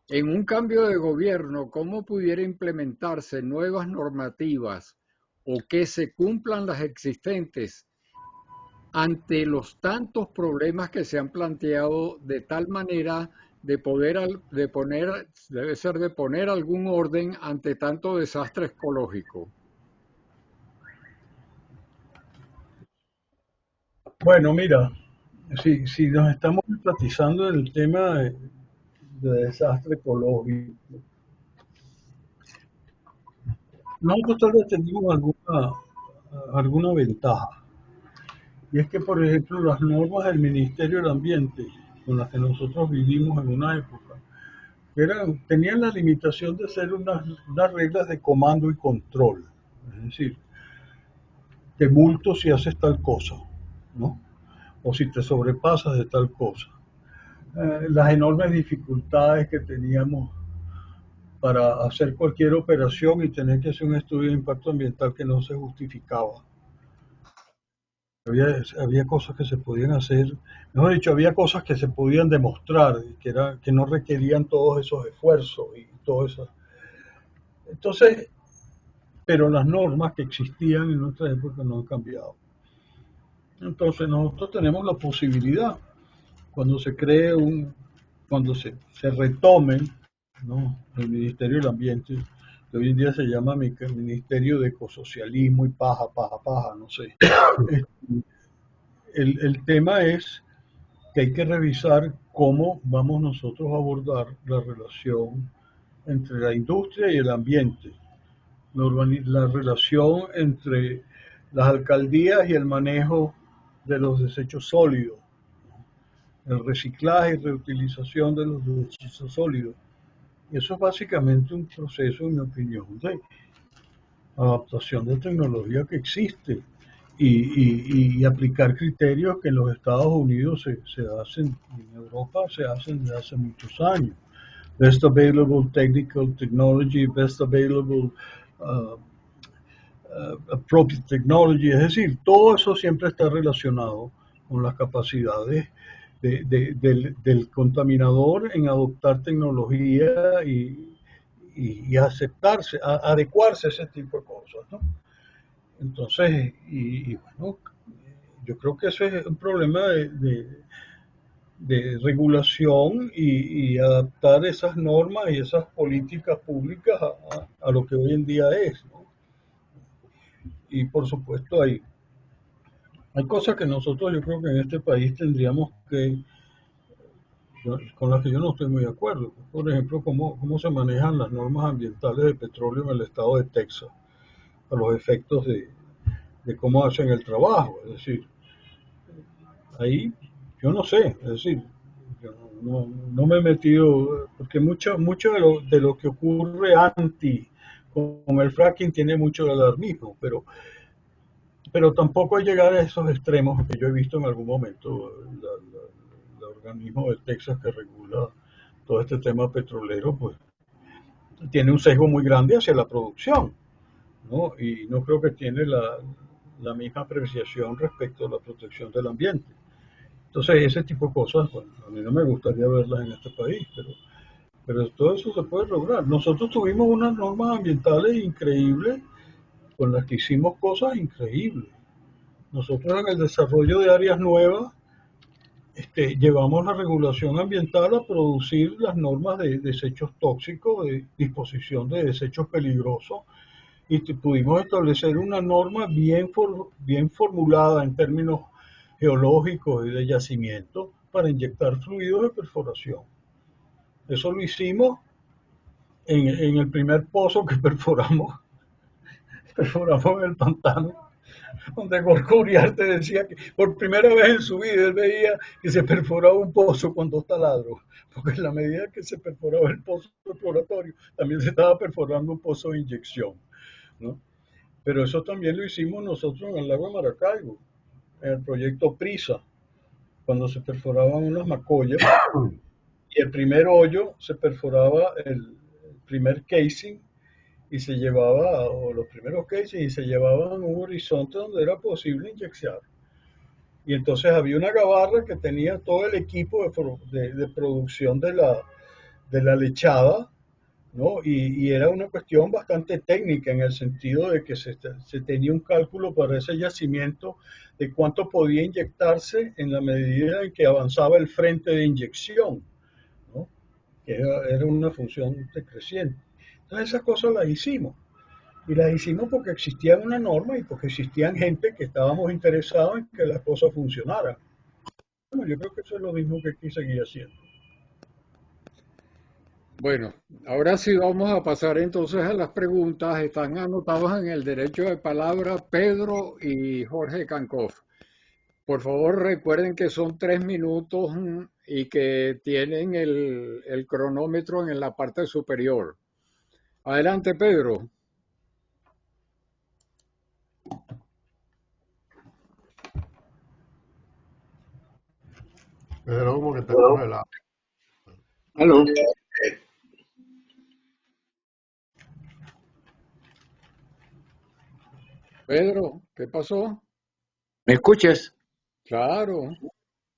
en un cambio de gobierno, ¿cómo pudiera implementarse nuevas normativas o que se cumplan las existentes ante los tantos problemas que se han planteado de tal manera debe ser de poner algún orden ante tanto desastre ecológico? Bueno, mira, si nos estamos enfatizando en el tema de desastre ecológico, nosotros tal vez tenemos alguna ventaja. Y es que, por ejemplo, las normas del Ministerio del Ambiente, con las que nosotros vivimos en una época, tenían la limitación de ser unas reglas de comando y control. Es decir, te multo si haces tal cosa, ¿no? O si te sobrepasas de tal cosa. Las enormes dificultades que teníamos para hacer cualquier operación y tener que hacer un estudio de impacto ambiental que no se justificaba. Había cosas que se podían hacer, mejor dicho, había cosas que se podían demostrar, que no requerían todos esos esfuerzos y todo eso. Entonces, pero las normas que existían en nuestra época no han cambiado. Entonces nosotros tenemos la posibilidad, cuando se cree cuando se retome, ¿no?, el Ministerio del Ambiente, que hoy en día se llama Ministerio de Ecosocialismo y paja, no sé. El tema es que hay que revisar cómo vamos nosotros a abordar la relación entre la industria y el ambiente, la relación entre las alcaldías y el manejo de los desechos sólidos, el reciclaje y reutilización de los desechos sólidos. Y eso es básicamente un proceso, en mi opinión, de adaptación de tecnología que existe y aplicar criterios que en los Estados Unidos se hacen, en Europa se hacen desde hace muchos años. Best Available Technical Technology, Best Available Appropriate Technology, es decir, todo eso siempre está relacionado con las capacidades del contaminador en adoptar tecnología y aceptarse, adecuarse a ese tipo de cosas, ¿no? Entonces, bueno, yo creo que eso es un problema de regulación y adaptar esas normas y esas políticas públicas a lo que hoy en día es, ¿no? Y por supuesto hay cosas que nosotros yo creo que en este país tendríamos con las que yo no estoy muy de acuerdo. Por ejemplo, cómo se manejan las normas ambientales de petróleo en el estado de Texas, a los efectos de cómo hacen el trabajo. Es decir, ahí yo no sé, es decir, yo no me he metido, porque mucho de lo que ocurre con el fracking tiene mucho de alarmismo, pero tampoco hay llegar a esos extremos que yo he visto en algún momento. El organismo de Texas que regula todo este tema petrolero, pues tiene un sesgo muy grande hacia la producción, ¿no? Y no creo que tiene la misma apreciación respecto a la protección del ambiente. Entonces, ese tipo de cosas, bueno, a mí no me gustaría verlas en este país, pero todo eso se puede lograr. Nosotros tuvimos unas normas ambientales increíbles con las que hicimos cosas increíbles. Nosotros en el desarrollo de áreas nuevas llevamos la regulación ambiental a producir las normas de desechos tóxicos, de disposición de desechos peligrosos, y pudimos establecer una norma bien formulada en términos geológicos y de yacimiento para inyectar fluidos de perforación. Eso lo hicimos en el primer pozo que perforamos en el pantano. donde Gorka Uriarte decía que por primera vez en su vida él veía que se perforaba un pozo con 2 taladros, porque en la medida que se perforaba el pozo exploratorio, también se estaba perforando un pozo de inyección, ¿no? Pero eso también lo hicimos nosotros en el lago de Maracaibo, en el proyecto Prisa, cuando se perforaban unas macollas y el primer hoyo se perforaba el primer casing y se llevaba, o los primeros casing, y se llevaban a un horizonte donde era posible inyectar. Y entonces había una gabarra que tenía todo el equipo de producción de la lechada, ¿no? Y era una cuestión bastante técnica en el sentido de que se tenía un cálculo para ese yacimiento de cuánto podía inyectarse en la medida en que avanzaba el frente de inyección, ¿no? Que era una función decreciente. Entonces esas cosas las hicimos. Y las hicimos porque existía una norma y porque existían gente que estábamos interesados en que las cosas funcionaran. Bueno, yo creo que eso es lo mismo que aquí seguir haciendo. Bueno, ahora sí vamos a pasar entonces a las preguntas. Están anotados en el derecho de palabra Pedro y Jorge Cancoff. Por favor, recuerden que son 3 minutos y que tienen el cronómetro en la parte superior. Adelante, Pedro. Pero como que está congelado. Aló. Pedro, ¿qué pasó? ¿Me escuchas? Claro.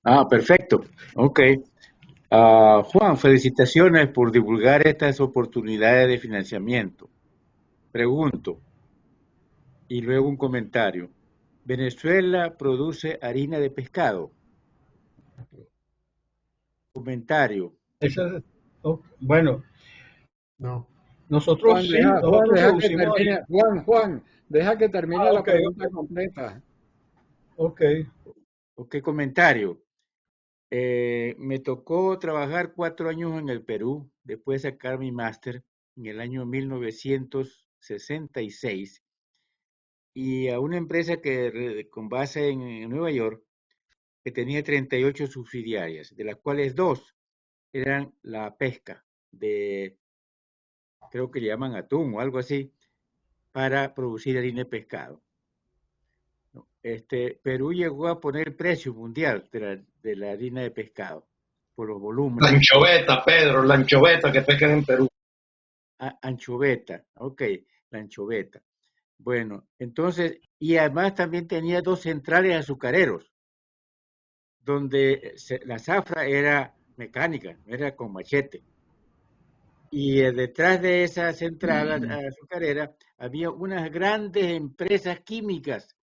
Ah, perfecto. Ok. Juan, felicitaciones por divulgar estas oportunidades de financiamiento. Pregunto, y luego un comentario. ¿Venezuela produce harina de pescado? Comentario. Bueno, No. nosotros sí, Juan, nosotros deja que producimos termine. harina. Juan, deja que termine la Ok, pregunta completa. ok. Ok, comentario. Me tocó trabajar 4 años en el Perú, después de sacar mi máster en el año 1966 y a una empresa con base en Nueva York que tenía 38 subsidiarias, de las cuales 2 eran la pesca de, creo que le llaman atún o algo así, para producir harina de pescado, ¿no? Perú llegó a poner precio mundial de la harina de pescado por los La volúmenes. anchoveta, Pedro, la anchoveta que pescan en Perú. Anchoveta, ok, la anchoveta. Bueno, entonces, y además también tenía 2 centrales azucareros, donde la zafra era mecánica, era con machete. Y detrás de esa central azucarera había unas grandes empresas químicas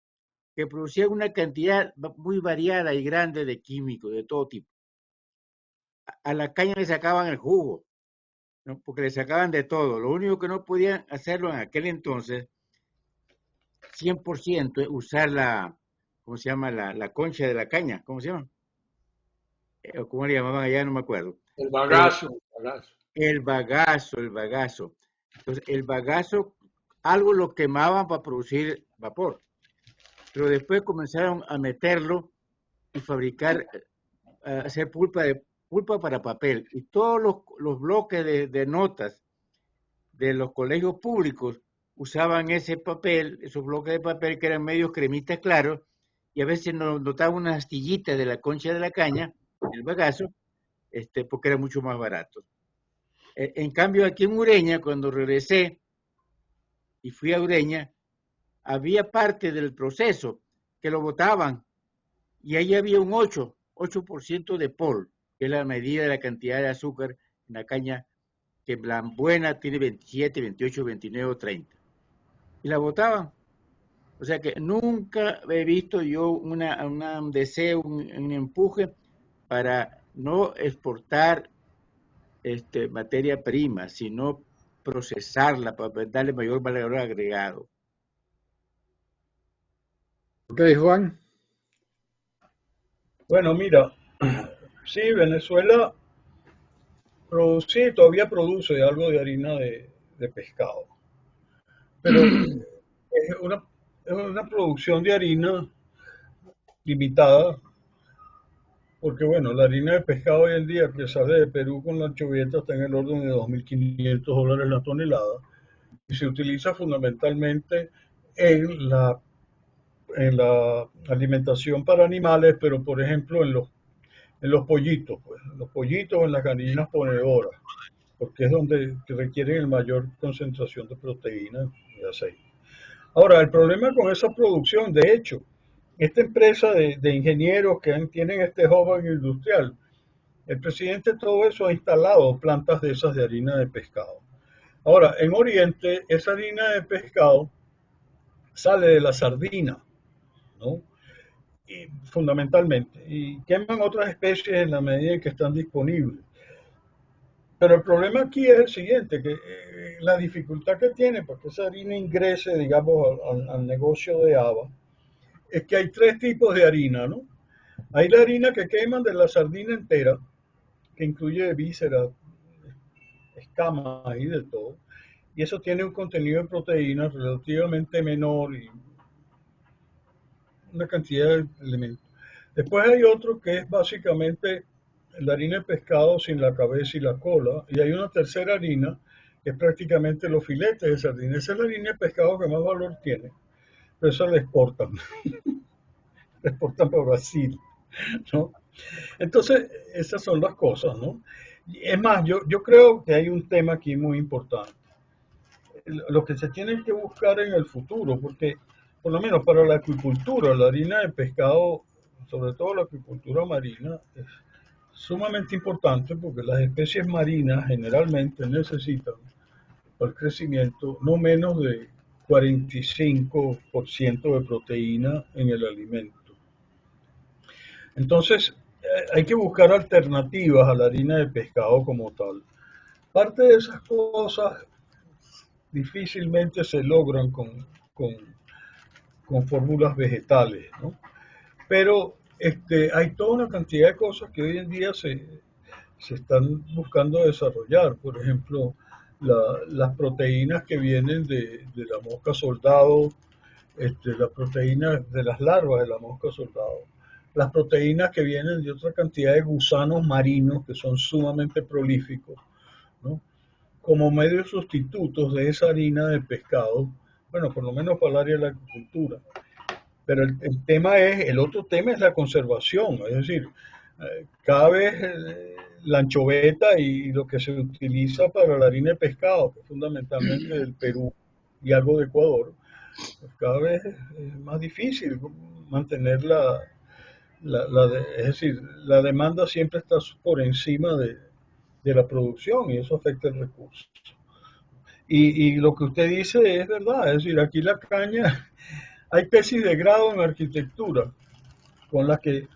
que producían una cantidad muy variada y grande de químicos de todo tipo. A la caña le sacaban el jugo, ¿no? Porque le sacaban de todo. Lo único que no podían hacerlo en aquel entonces 100% usar ¿cómo se llama? La concha de la caña, ¿cómo se llama? ¿Cómo le llamaban allá? No me acuerdo. El Pero bagazo, el bagazo. el bagazo. Entonces, el bagazo, algo lo quemaban para producir vapor, pero después comenzaron a meterlo y fabricar, hacer pulpa para papel. Y todos los bloques de notas de los colegios públicos usaban ese papel, esos bloques de papel que eran medios cremitas claros, y a veces notaban unas astillitas de la concha de la caña, el bagazo, porque era mucho más barato. En cambio, aquí en Ureña, cuando regresé y fui a Ureña, había parte del proceso que lo botaban y ahí había un 8% de POL, que es la medida de la cantidad de azúcar en la caña, que la buena tiene 27, 28, 29 o 30. Y la botaban. O sea que nunca he visto yo un deseo, un empuje para no exportar materia prima, sino procesarla para darle mayor valor agregado. Ok, Juan. Bueno, mira, sí, Venezuela todavía produce algo de harina de pescado, pero es es una producción de harina limitada, porque bueno, la harina de pescado hoy en día que sale de Perú con la anchoveta está en el orden de $2.500 la tonelada y se utiliza fundamentalmente en la alimentación para animales, pero por ejemplo en los pollitos, pues, en los pollitos, en las gallinas ponedoras, porque es donde requieren el mayor concentración de proteína y aceite. Ahora, el problema con esa producción, de hecho, esta empresa de ingenieros que tienen este hub industrial, el presidente de todo eso ha instalado plantas de esas de harina de pescado. Ahora, en Oriente, esa harina de pescado sale de la sardina, ¿no? Y, fundamentalmente, y queman otras especies en la medida en que están disponibles. Pero el problema aquí es el siguiente, que la dificultad que tiene para que esa harina ingrese, digamos, al negocio de ABA, es que hay tres tipos de harina, ¿no? Hay la harina que queman de la sardina entera, que incluye vísceras, escamas y de todo, y eso tiene un contenido de proteínas relativamente menor y una cantidad de elementos. Después hay otro que es básicamente la harina de pescado sin la cabeza y la cola, y hay una tercera harina que es prácticamente los filetes de sardina. Esa es la harina de pescado que más valor tiene, pero eso la exportan, la exportan para Brasil, ¿no? Entonces, esas son las cosas, ¿no? Es más, yo creo que hay un tema aquí muy importante. Lo que se tiene que buscar en el futuro, porque por lo menos para la acuicultura, la harina de pescado, sobre todo la acuicultura marina, es sumamente importante porque las especies marinas generalmente necesitan para el crecimiento no menos de 45% de proteína en el alimento. Entonces, hay que buscar alternativas a la harina de pescado como tal. Parte de esas cosas difícilmente se logran con fórmulas vegetales, ¿no? Pero hay toda una cantidad de cosas que hoy en día se están buscando desarrollar. Por ejemplo, las proteínas que vienen de la mosca soldado, las proteínas de las larvas de la mosca soldado, las proteínas que vienen de otra cantidad de gusanos marinos que son sumamente prolíficos, ¿no? Como medios sustitutos de esa harina de pescado, bueno, por lo menos para el área de la agricultura. Pero el otro tema es la conservación, es decir, cada vez la anchoveta y lo que se utiliza para la harina de pescado, que es fundamentalmente del Perú y algo de Ecuador, pues cada vez es más difícil mantener es decir, la demanda siempre está por encima de la producción y eso afecta el recurso. Y lo que usted dice es verdad, es decir, aquí la caña, hay tesis de grado en arquitectura con las que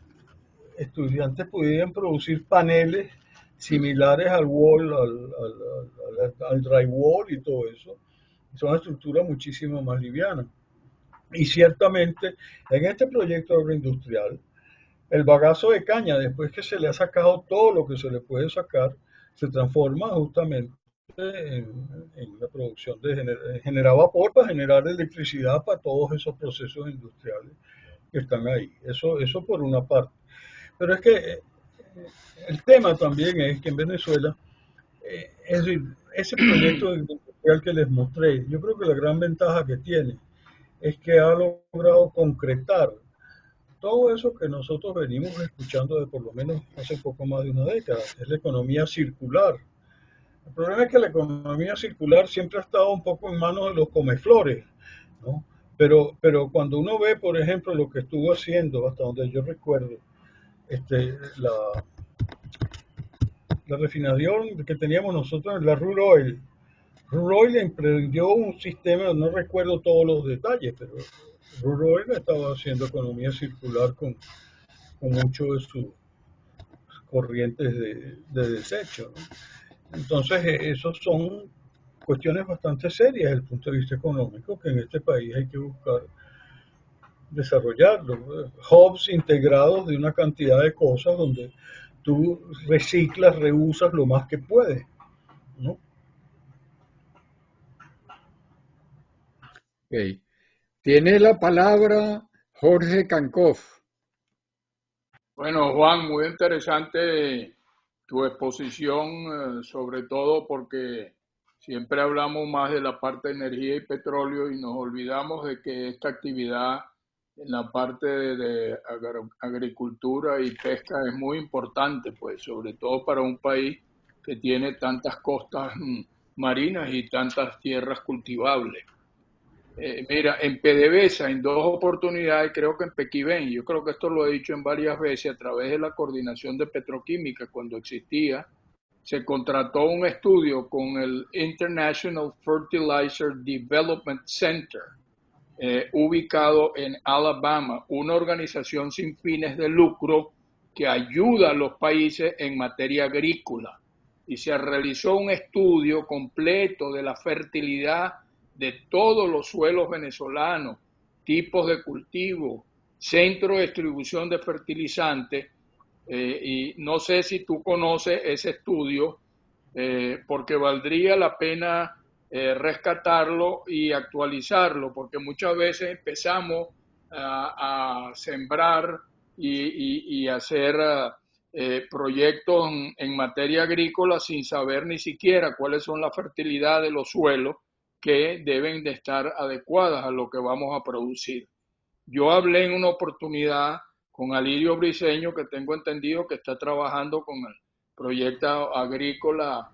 estudiantes pudieran producir paneles similares al wall, al drywall y todo eso. Son estructuras muchísimo más livianas. Y ciertamente en este proyecto agroindustrial, el bagazo de caña, después que se le ha sacado todo lo que se le puede sacar, se transforma justamente en la producción de generar vapor para generar electricidad para todos esos procesos industriales que están ahí. Eso por una parte. Pero es que el tema también es que en Venezuela, es decir, ese proyecto industrial que les mostré, yo creo que la gran ventaja que tiene es que ha logrado concretar todo eso que nosotros venimos escuchando de por lo menos hace poco más de una década, es la economía circular. El problema es que la economía circular siempre ha estado un poco en manos de los comeflores, ¿no? Pero cuando uno ve, por ejemplo, lo que estuvo haciendo, hasta donde yo recuerdo, este, la, la refinación que teníamos nosotros en la Ruhr Oil. Ruhr Oil emprendió un sistema, no recuerdo todos los detalles, pero Ruhr Oil estaba haciendo economía circular con muchos de sus corrientes de desecho, ¿no? Entonces, esos son cuestiones bastante serias desde el punto de vista económico que en este país hay que buscar desarrollarlo, ¿no? Hubs integrados de una cantidad de cosas donde tú reciclas, reusas lo más que puedes, ¿no? Ok. Tiene la palabra Jorge Cancoff. Bueno, Juan, muy interesante tu exposición, sobre todo porque siempre hablamos más de la parte de energía y petróleo y nos olvidamos de que esta actividad en la parte de agricultura y pesca es muy importante, pues, sobre todo para un país que tiene tantas costas marinas y tantas tierras cultivables. Mira, en PDVSA, en 2 oportunidades, creo que en Pequibén, yo creo que esto lo he dicho en varias veces, a través de la coordinación de petroquímica, cuando existía, se contrató un estudio con el International Fertilizer Development Center, ubicado en Alabama, una organización sin fines de lucro que ayuda a los países en materia agrícola. Y se realizó un estudio completo de la fertilidad de todos los suelos venezolanos, tipos de cultivo, centro de distribución de fertilizantes, y no sé si tú conoces ese estudio, porque valdría la pena rescatarlo y actualizarlo, porque muchas veces empezamos a sembrar y hacer proyectos en materia agrícola sin saber ni siquiera cuáles son la fertilidad de los suelos que deben de estar adecuadas a lo que vamos a producir. Yo hablé en una oportunidad con Alirio Briceño, que tengo entendido que está trabajando con el proyecto agrícola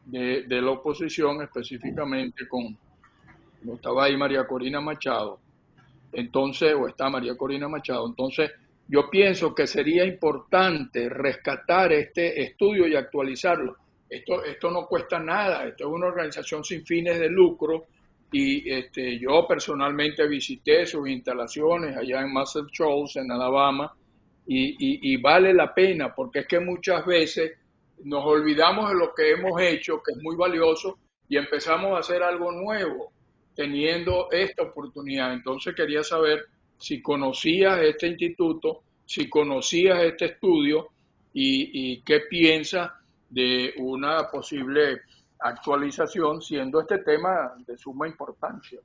de la oposición, específicamente no estaba ahí María Corina Machado, entonces, o está María Corina Machado. Entonces, yo pienso que sería importante rescatar este estudio y actualizarlo. Esto no cuesta nada, esto es una organización sin fines de lucro y yo personalmente visité sus instalaciones allá en Muscle Shoals, en Alabama, y vale la pena porque es que muchas veces nos olvidamos de lo que hemos hecho, que es muy valioso, y empezamos a hacer algo nuevo teniendo esta oportunidad. Entonces quería saber si conocías este instituto, si conocías este estudio y qué piensas de una posible actualización, siendo este tema de suma importancia.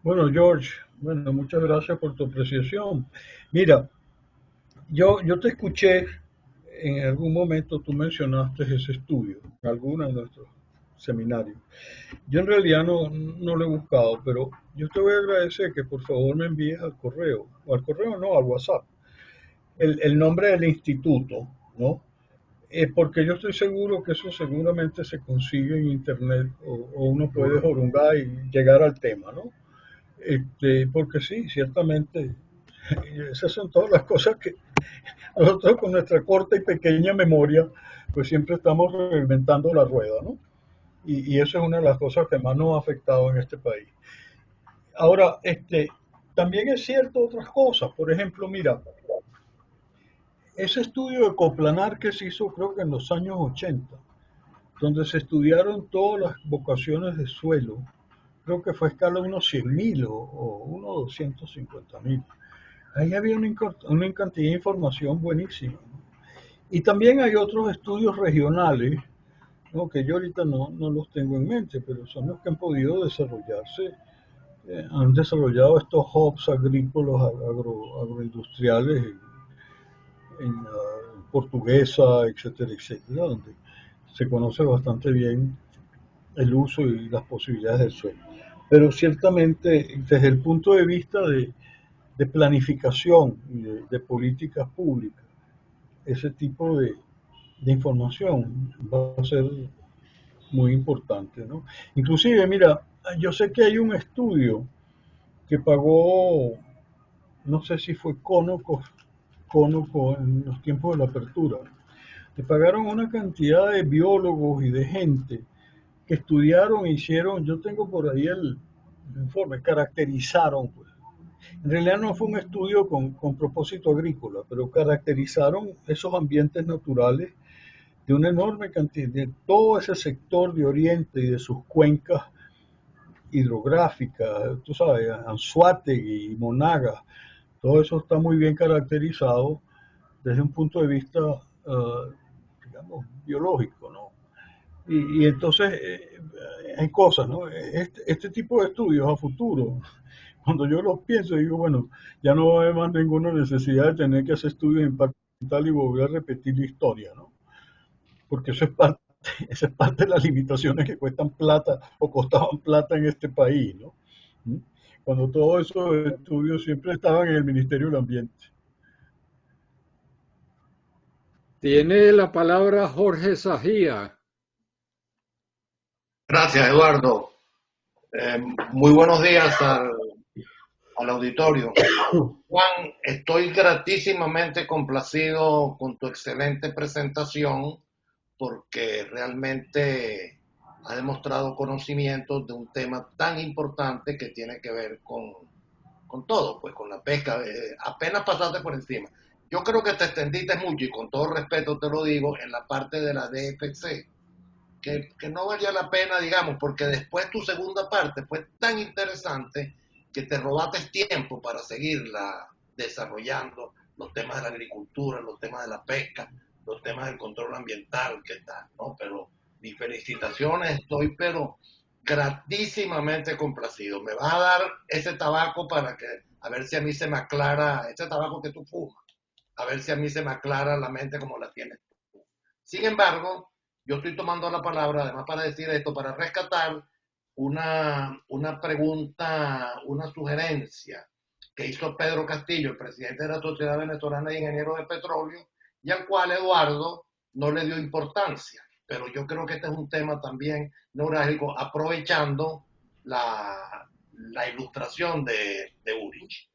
Bueno, George, bueno, muchas gracias por tu apreciación. Mira, yo te escuché en algún momento, tú mencionaste ese estudio, en alguno de nuestros seminarios. Yo en realidad no lo he buscado, pero yo te voy a agradecer que por favor me envíes al correo, o al correo no, al WhatsApp, el nombre del instituto, ¿no? Porque yo estoy seguro que eso seguramente se consigue en internet o uno puede jorungar y llegar al tema, ¿no? Porque sí, ciertamente, esas son todas las cosas que nosotros con nuestra corta y pequeña memoria, pues siempre estamos reinventando la rueda, ¿no? Y eso es una de las cosas que más nos ha afectado en este país. Ahora, también es cierto otras cosas. Por ejemplo, mira, ese estudio de coplanar que se hizo creo que en los años 80, donde se estudiaron todas las vocaciones de suelo, creo que fue a escala unos 100.000 o unos 250.000. Ahí había una cantidad de información buenísima, ¿no? Y también hay otros estudios regionales, ¿no? Que yo ahorita no los tengo en mente, pero son los que han podido desarrollarse. Han desarrollado estos hubs agrícolas, agroindustriales en Portuguesa, etcétera, etcétera, donde se conoce bastante bien el uso y las posibilidades del suelo. Pero ciertamente, desde el punto de vista de planificación y de políticas públicas, ese tipo de información va a ser muy importante, ¿no? Inclusive, mira, yo sé que hay un estudio que pagó, no sé si fue Conoco en los tiempos de la apertura, le pagaron una cantidad de biólogos y de gente que estudiaron e hicieron, yo tengo por ahí el informe, caracterizaron, pues. En realidad no fue un estudio con propósito agrícola, pero caracterizaron esos ambientes naturales de una enorme cantidad, de todo ese sector de Oriente y de sus cuencas hidrográficas, tú sabes, Anzoátegui y Monagas, todo eso está muy bien caracterizado desde un punto de vista, digamos, biológico, ¿no? Y entonces hay cosas, ¿no? Este tipo de estudios a futuro, cuando yo los pienso, digo, bueno, ya no va a haber más ninguna necesidad de tener que hacer estudios en impacto ambiental y volver a repetir la historia, ¿no? Porque eso es parte de las limitaciones que cuestan plata o costaban plata en este país, ¿no? ¿Mm? Cuando todos esos estudios siempre estaban en el Ministerio del Ambiente. Tiene la palabra Jorge Sajía. Gracias, Eduardo. Muy buenos días al auditorio. Juan, estoy gratísimamente complacido con tu excelente presentación porque realmente ha demostrado conocimiento de un tema tan importante que tiene que ver con todo, pues con la pesca. Apenas pasaste por encima. Yo creo que te extendiste mucho y con todo respeto te lo digo en la parte de la DFC, que no valía la pena, digamos, porque después tu segunda parte fue tan interesante que te robaste tiempo para seguirla desarrollando, los temas de la agricultura, los temas de la pesca, los temas del control ambiental, ¿qué tal? ¿No? Pero mis felicitaciones, estoy pero gratísimamente complacido. Me vas a dar ese tabaco para que, a ver si a mí se me aclara, ese tabaco que tú fumas, a ver si a mí se me aclara la mente como la tienes tú. Sin embargo, yo estoy tomando la palabra, además para decir esto, para rescatar una pregunta, una sugerencia que hizo Pedro Castillo, el presidente de la Sociedad Venezolana de Ingenieros de Petróleo, y al cual Eduardo no le dio importancia. Pero yo creo que este es un tema también neurálgico, aprovechando la ilustración de Urich.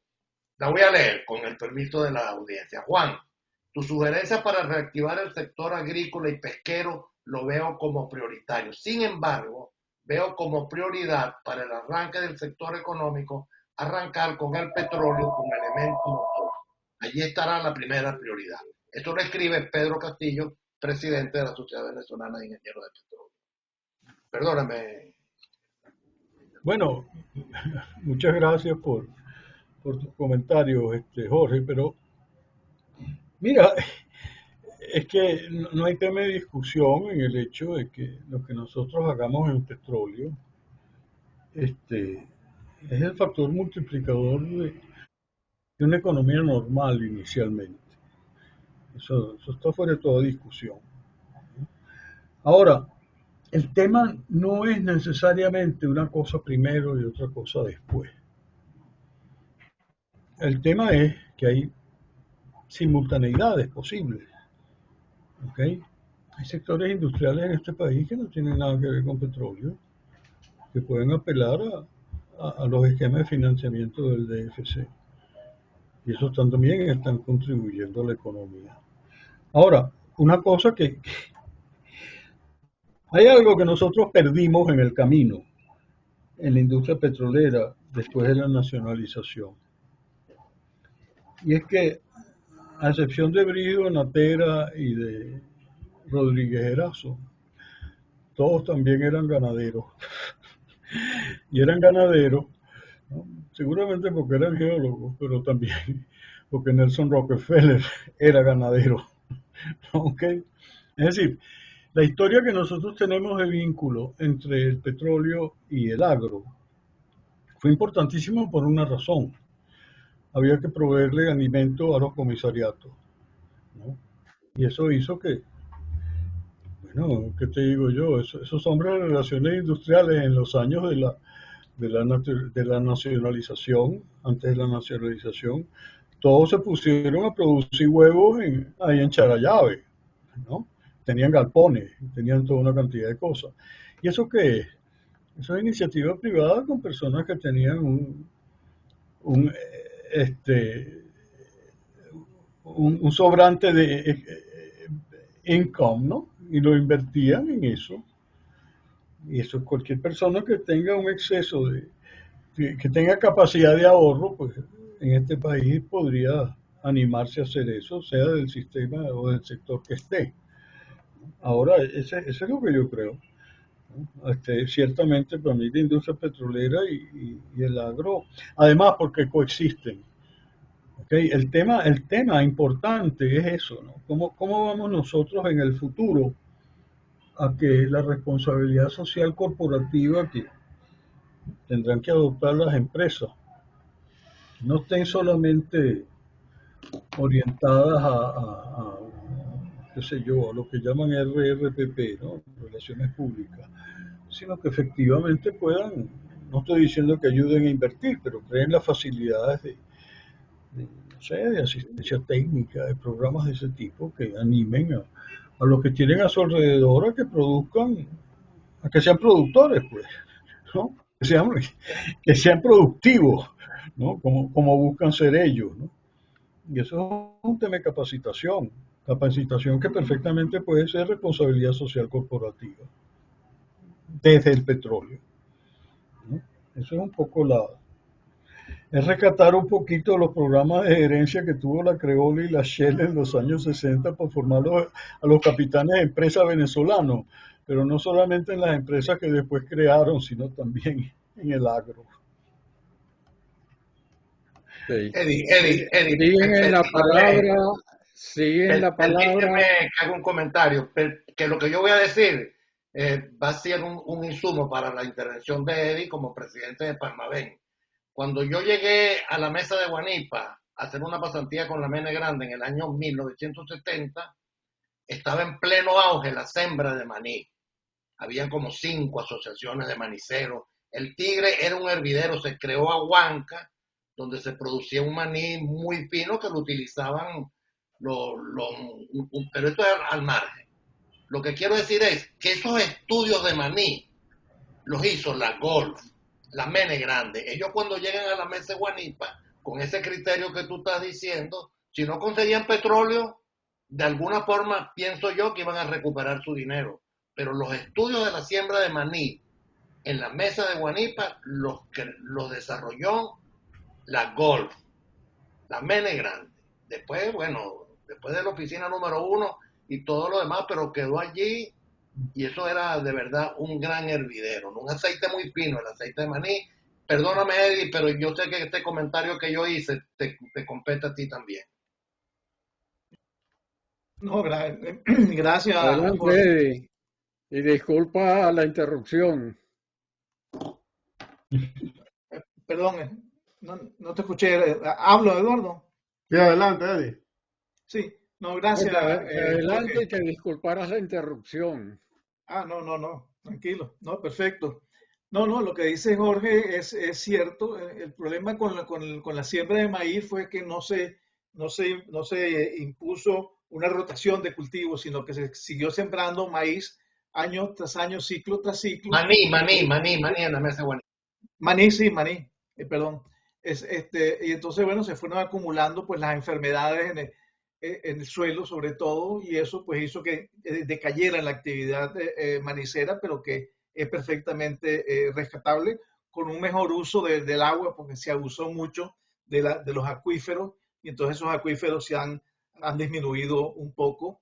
La voy a leer con el permiso de la audiencia. Juan, tu sugerencia para reactivar el sector agrícola y pesquero lo veo como prioritario. Sin embargo, veo como prioridad para el arranque del sector económico arrancar con el petróleo como elemento motor. Allí estará la primera prioridad. Esto lo escribe Pedro Castillo, presidente de la Sociedad Venezolana de Ingenieros de Petróleo. Perdóname. Bueno, muchas gracias por tus comentarios, Jorge, pero mira, es que no hay tema de discusión en el hecho de que lo que nosotros hagamos en petróleo es el factor multiplicador de una economía normal inicialmente. Eso está fuera de toda discusión. Ahora, el tema no es necesariamente una cosa primero y otra cosa después. El tema es que hay simultaneidades posibles. ¿Okay? Hay sectores industriales en este país que no tienen nada que ver con petróleo, que pueden apelar a los esquemas de financiamiento del DFC. Y esos también están contribuyendo a la economía. Ahora, una cosa que hay algo que nosotros perdimos en el camino en la industria petrolera después de la nacionalización. Y es que, a excepción de Brígido Natera y de Rodríguez Erazo, todos también eran ganaderos. Y eran ganaderos, ¿no? Seguramente porque eran geólogos, pero también porque Nelson Rockefeller era ganadero. ¿Okay? Es decir, la historia que nosotros tenemos de vínculo entre el petróleo y el agro fue importantísimo por una razón. Había que proveerle alimento a los comisariatos, ¿no? Y eso hizo que, bueno, ¿qué te digo yo? Esos hombres de relaciones industriales en los años de la nacionalización, antes de la nacionalización, todos se pusieron a producir huevos ahí en Charallave, ¿no? Tenían galpones, tenían toda una cantidad de cosas. ¿Y eso qué es? Eso es iniciativa privada con personas que tenían un sobrante de income, ¿no? Y lo invertían en eso. Y eso, cualquier persona que tenga un exceso que tenga capacidad de ahorro, pues en este país podría animarse a hacer eso, sea del sistema o del sector que esté. Ahora, ese es lo que yo creo, ¿no? Ciertamente para mí la industria petrolera y el agro, además porque coexisten. ¿Okay? El tema importante es eso, ¿no? ¿Cómo vamos nosotros en el futuro a que la responsabilidad social corporativa que tendrán que adoptar las empresas no estén solamente orientadas qué sé yo, a lo que llaman RRPP, ¿no? Relaciones Públicas, sino que efectivamente puedan, no estoy diciendo que ayuden a invertir, pero creen las facilidades no sé, de asistencia técnica, de programas de ese tipo que animen a los que tienen a su alrededor a que produzcan, a que sean productores, pues, ¿no? Que sean productivos, ¿no? Como buscan ser ellos, ¿no? Y eso es un tema de capacitación que perfectamente puede ser responsabilidad social corporativa desde el petróleo, ¿no? Eso es un poco es rescatar un poquito los programas de gerencia que tuvo la Creole y la Shell en los años 60 para formar a los capitanes de empresas venezolanos, pero no solamente en las empresas que después crearon, sino también en el agro. Sí. Eddie, Siguen en la palabra, siguen la palabra. permíteme que haga un comentario, que lo que yo voy a decir va a ser un insumo para la intervención de Eddie como presidente de Palmavén. Cuando yo llegué a la mesa de Guanipa a hacer una pasantía con la Mene Grande en el año 1970, estaba en pleno auge la siembra de maní. Habían como 5 asociaciones de maniceros. El Tigre era un hervidero, se creó a Huanca, donde se producía un maní muy fino que lo utilizaban pero esto es al margen. Lo que quiero decir es que esos estudios de maní los hizo la Golf, la Mene Grande. Ellos cuando llegan a la mesa de Guanipa, con ese criterio que tú estás diciendo, si no conseguían petróleo, de alguna forma pienso yo que iban a recuperar su dinero. Pero los estudios de la siembra de maní en la mesa de Guanipa los desarrolló la Golf, la Mene Grande. Después, bueno, después de la oficina número 1 y todo lo demás, pero quedó allí y eso era de verdad un gran hervidero, ¿no? Un aceite muy fino, el aceite de maní. Perdóname, Eddie, pero yo sé que este comentario que yo hice te compete a ti también. No, gracias, Adelante, Jorge. Eddie. Y disculpa la interrupción. Perdón, no te escuché. ¿Hablo, Eduardo? Sí, adelante, Eddie. Sí, no, gracias, Adelante Jorge. y que disculparas la interrupción. No, tranquilo, no, perfecto. No, lo que dice Jorge es cierto. El problema con la siembra de maíz fue que no se impuso una rotación de cultivos, sino que se siguió sembrando maíz año tras año, ciclo tras ciclo. Maní en la mesa de Guanipa. Maní, sí, maní, perdón. Y entonces, bueno, se fueron acumulando pues las enfermedades en el suelo sobre todo, y eso pues hizo que decayera la actividad manicera, pero que es perfectamente rescatable con un mejor uso del agua, porque se abusó mucho de los acuíferos, y entonces esos acuíferos han disminuido un poco.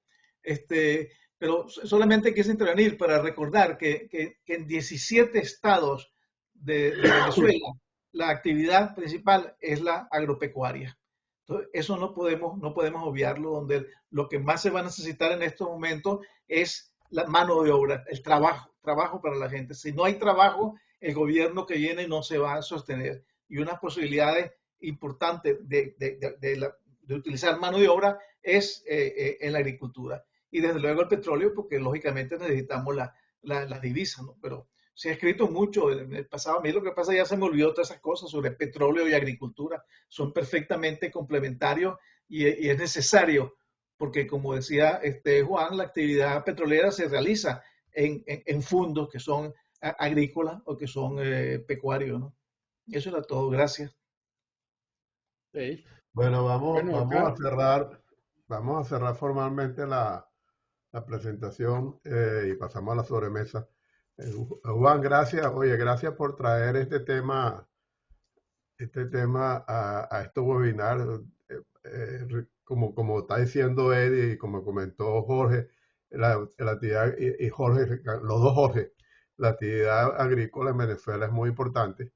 Pero solamente quise intervenir para recordar que en 17 estados de Venezuela la actividad principal es la agropecuaria. Entonces, eso no podemos obviarlo, donde lo que más se va a necesitar en estos momentos es la mano de obra, el trabajo para la gente. Si no hay trabajo, el gobierno que viene no se va a sostener. Y unas posibilidades importantes de utilizar mano de obra es en la agricultura. Y desde luego el petróleo, porque lógicamente necesitamos la divisa, ¿no? Pero se ha escrito mucho en el pasado. A mí lo que pasa, ya se me olvidó todas esas cosas sobre petróleo y agricultura. Son perfectamente complementarios y es necesario, porque como decía Juan, la actividad petrolera se realiza en fondos que son agrícolas o que son pecuarios, ¿no? Eso era todo. Gracias. Sí. Bueno, Bueno, vamos a cerrar formalmente la presentación y pasamos a la sobremesa. Juan, gracias. Oye, gracias por traer este tema a estos webinars. Como está diciendo Eddie y como comentó Jorge, la actividad, y Jorge, los dos Jorge, la actividad agrícola en Venezuela es muy importante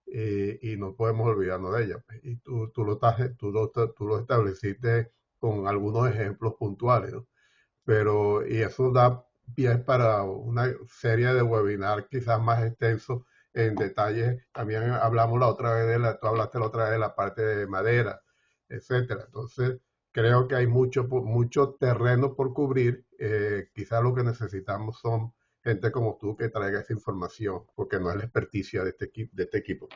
y no podemos olvidarnos de ella. Pues. Y tú lo estableciste con algunos ejemplos puntuales, ¿no? Y eso da pie para una serie de webinar quizás más extensos en detalles. También hablamos la otra vez tú hablaste la otra vez de la parte de madera, etcétera. Entonces, creo que hay mucho terreno por cubrir. Quizás lo que necesitamos son gente como tú que traiga esa información, porque no es la experticia de este equipo.